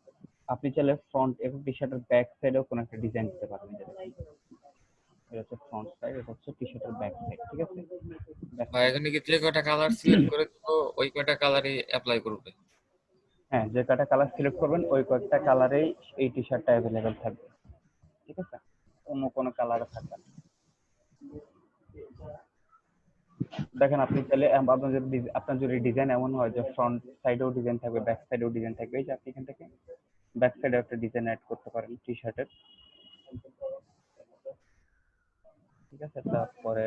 আপনি চাইলে ফ্রন্ট এবং টি শার্টের ব্যাক সাইডেও কোনো একটা ডিজাইন দিতে পারবেন। এটা হচ্ছে ফ্রন্ট সাইড, এটা হচ্ছে টি শার্টের ব্যাক সাইড। ঠিক আছে, বা এখানে কি যে কয়টা কালার সিলেক্ট করে দিব ওই কয়টা কালারই অ্যাপ্লাই করবে? হ্যাঁ, যে কয়টা কালার সিলেক্ট করবেন ওই কয়েকটা কালারেই এই টি শার্টটা অ্যাভেলেবেল থাকবে। ঠিক আছে, অন্য কোনো কালারে থাকবে না। দেখেন আপনি চাইলে আপনার যদি ডিজাইন এমন হয় যে ফ্রন্ট সাইডেও ডিজাইন থাকবে, ব্যাক সাইডেও ডিজাইন থাকবে, এই যে আপনি এখান থেকে ব্যাক সাইডে একটা ডিজাইন অ্যাড করতে পারেন টি শার্টের। ঠিক আছে, তারপরে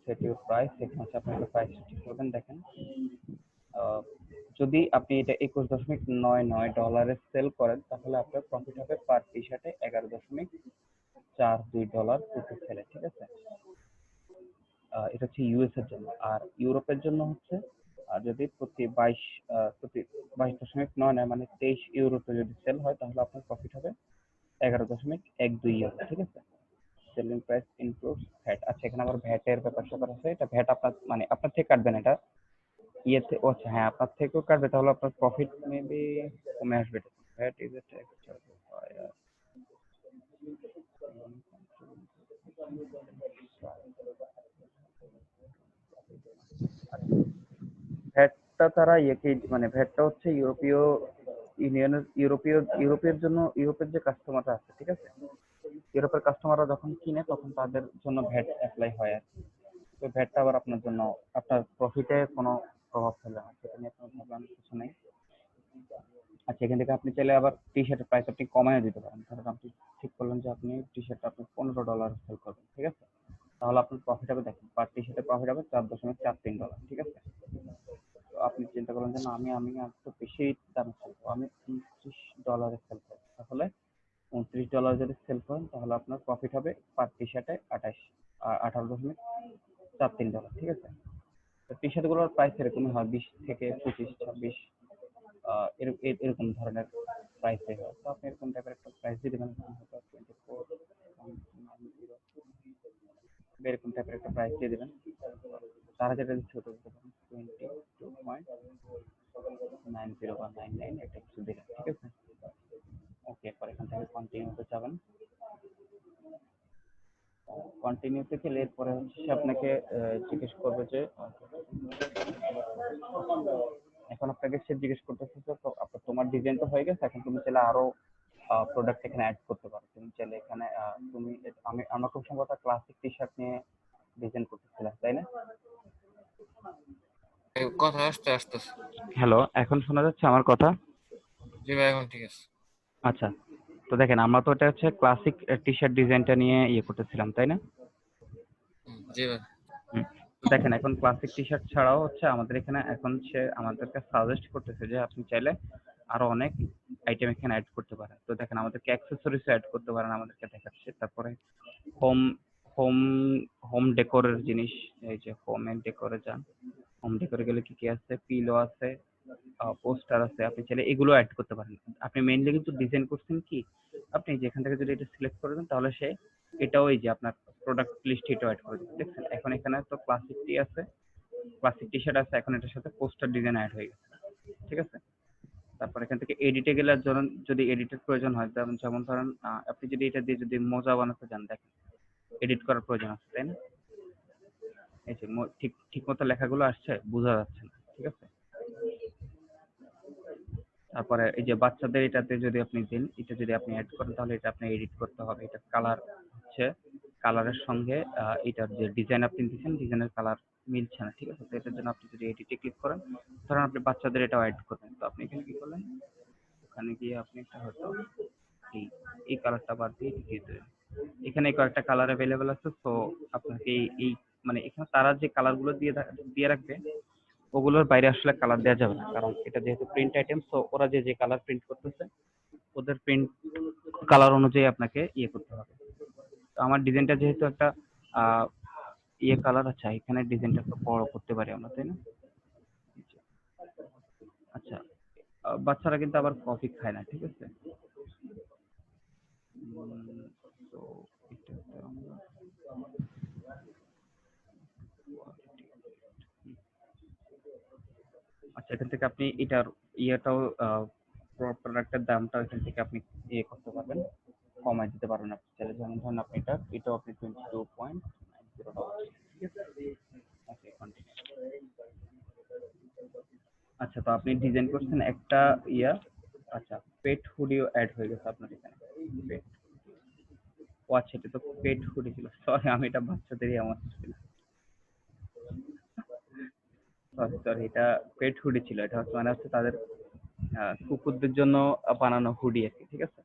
সেট ইউর প্রাইস, এখানে হচ্ছে আপনি একটা প্রাইস ঠিক করবেন। দেখেন যদি আপনি এটা $21.99 সেল করেন তাহলে আপনার প্রফিট হবে পার টি শার্টে $11.42 প্রতি সেলে। ঠিক আছে, এটা হচ্ছে ইউএস এর জন্য। আর ইউরোপের জন্য হচ্ছে যদি প্রতি 22.99 মানে 23 ইউরোতে যদি সেল হয় তাহলে আপনার প্রফিট হবে 11.12 ইউরো। ঠিক আছে, সেলিং প্রাইস ইনক্লুডস ভ্যাট। আচ্ছা, এখানে আবার ভ্যাটের ব্যাপার আছে। এটা ভ্যাট আপনার মানে আপনার থেকে কাটবেন, এটা ইয়েতে আচ্ছা হ্যাঁ আপনার থেকেও কাটবে, তাহলে আপনার প্রফিট মেবি কমে আসবে। ভ্যাট ইজ এ ট্যাক্স ভ্যাটটা তারা ইয়েকে মানে ভ্যাটটা হচ্ছে ইউরোপীয় ইউনিয়নের ইউরোপের জন্য, ইউরোপের যে কাস্টমাররা আছে, ঠিক আছে, ইউরোপের কাস্টমাররা যখন কিনে তখন তাদের জন্য ভ্যাট অ্যাপ্লাই হয় আর কি। তো ভ্যাটটা আবার আপনার জন্য আপনার প্রফিটে কোনো প্রভাব ফেলে না, সেটা নিয়ে আপনার ভাবনার কিছু নেই। আচ্ছা, এখান থেকে আপনি চাইলে আবার টি শার্টের প্রাইস আপনি কমায় দিতে পারেন। ধরেন আপনি ঠিক করলেন যে আপনি টি শার্টটা আপনি $15 সেল করবেন। ঠিক আছে, তাহলে আপনার প্রফিট হবে, দেখেন পার টি শার্টের প্রফিট হবে $4.43। ঠিক আছে, তো আপনি চিন্তা করলেন যে না আমি একটু বেশি দামে সেল করবো, আমি $29 সেল করবো, তাহলে $29 যদি সেল করেন তাহলে আপনার প্রফিট হবে পার টি শার্টে $18.43। ঠিক আছে, তো টি শার্ট গুলোর প্রাইস এরকমই হয়, 20 থেকে 25, 26 এরকম ধরনের প্রাইসে হয়। তো আপনি এরকম টাইপের একটা প্রাইস দিয়ে দেবেন, হয়তো 24 এরকম টাইপের একটা প্রাইস দিয়ে দেবেন। তারা যেটা দিচ্ছে ওটা দিতে পারেন 22.90 বা 99 এটা কিছু দিলেন। ঠিক আছে, ওকে, এরপর এখান থেকে কন্টিনিউতে যাবেন। কন্টিনিউতে গেলে এরপরে হচ্ছে আপনাকে জিজ্ঞেস করবে যে এখন আপনাকে সে জিজ্ঞেস করতেছে যে তো আপনার তোমার ডিজাইন তো হয়ে গেছে, এখন তুমি চাইলে আরো প্রোডাক্ট এখানে অ্যাড করতে পারো। তুমি চাইলে এখানে আমরা খুব সম্ভবত ক্লাসিক টি শার্ট নিয়ে ডিজাইন করতেছিলাম, তাই না? কথা আসতেছে। হ্যালো, এখন শোনা যাচ্ছে আমার কথা? জি ভাই, এখন ঠিক আছে। আচ্ছা, তো দেখেন আমরা তো এটা হচ্ছে ক্লাসিক টি শার্ট ডিজাইনটা নিয়ে করতেছিলাম, তাই না? জি ভাই। হুম। তো দেখেন এখন ক্লাসিক টি শার্ট ছাড়াও হচ্ছে আমাদের এখানে এখন সে আমাদেরকে সাজেস্ট করতেছে যে আপনি চাইলে আরো অনেক আইটেম এখানে অ্যাড করতে পারেন। তো দেখেন আমাদেরকে অ্যাক্সেসরিজ অ্যাড করতে পারেন, আমাদেরকে দেখাচ্ছে। তারপরে হোম হোম হোম ডেকোরের জিনিস, এই যে হোম এন্ড ডেকোরে যান, হোম ডেকোরে গেলে কি কি আছে, পিলো আছে, পোস্টার আছে, আপনি চাইলে এগুলো অ্যাড করতে পারেন। আপনি মেইনলি কিন্তু ডিজাইন করছেন কি, আপনি যেখান থেকে যদি এটা সিলেক্ট করে দেন তাহলে সে এটাও এই যে আপনার প্রোডাক্ট লিস্ট এটাও অ্যাড করে দিবে। দেখছেন এখন এখানে তো ক্লাসিক টি আছে, ক্লাসিক টি শার্ট আছে, এখন এটার সাথে পোস্টার ডিজাইন অ্যাড হয়ে গেছে, ঠিক আছে? তারপর এখান থেকে এডিটে গেলে ধরুন যদি এডিটের প্রয়োজন হয়, যেমন যেমন ধরেন আপনি যদি এটা দিয়ে যদি মোজা বানাতে চান, দেখেন এডিট করার প্রয়োজন আছে, তাই না? এই যে ঠিক ঠিক মতো লেখাগুলো আসছে, বোঝা যাচ্ছে না, ঠিক আছে? তারপরে এই যে বাচ্চাদের এটাতে যদি আপনি দেন, এটা যদি আপনি অ্যাড করেন তাহলে এটা আপনি এডিট করতে হবে। এটা কালার হচ্ছে কালারের সঙ্গে এটার যে ডিজাইন আপনি দিচ্ছেন ডিজাইনের কালার মিলছে না, ঠিক আছে? তো এটার জন্য আপনি যদি এডিটে ক্লিক করেন, ধরেন আপনি বাচ্চাদের এটাও অ্যাড করবেন, তো আপনি এখানে কি করলেন, ওখানে গিয়ে আপনি একটা হয়তো এই এই কালারটা বাদ দিয়ে এটা দিয়ে দেবেন। এখানে কয়েকটা কালার অ্যাভেলেবেল আছে, তো আপনাকে এই মানে এখানে তারা যে কালারগুলো দিয়ে রাখবে ওগুলোর বাইরে আসলে কালার দেওয়া যাবে না, কারণ এটা যেহেতু প্রিন্ট আইটেম, তো ওরা যে যে কালার প্রিন্ট করতেছে ওদের প্রিন্ট কালার অনুযায়ী আপনাকে করতে হবে। তো আমার ডিজাইনটা যেহেতু একটা আহ কালার, আচ্ছা এখানে ডিজাইনটা একটু বড় করতে পারি আমরা, তাই না? আচ্ছা, বাচ্চারা কিন্তু আবার কফি খায় না, ঠিক আছে? তো এটাতে আমরা আচ্ছা এখান থেকে আপনি এটার ইয়েটাও প্রোডাক্টের দামটা এখান থেকে আপনি করতে পারবেন, কমায় দিতে পারবেন আপনি চাইলে। যেমন ধরুন আপনি এটাও আপনি 22.90 ঠিক আছে? ওকে, কন্টিনিউ। আচ্ছা, তো আপনি ডিজাইন করছেন একটা আচ্ছা পেট হুডিও অ্যাড হয়ে গেছে আপনার এখানে। পেট, ও আচ্ছা এটা তো পেট হুডি ছিল, সরি আমি এটা বাচ্চাদেরই আমার ছিল, সরি সরি এটা পেট হুডি ছিল। এটা হচ্ছে মানে হচ্ছে তাদের কুকুরদের জন্য বানানো হুডি আর কি, ঠিক আছে?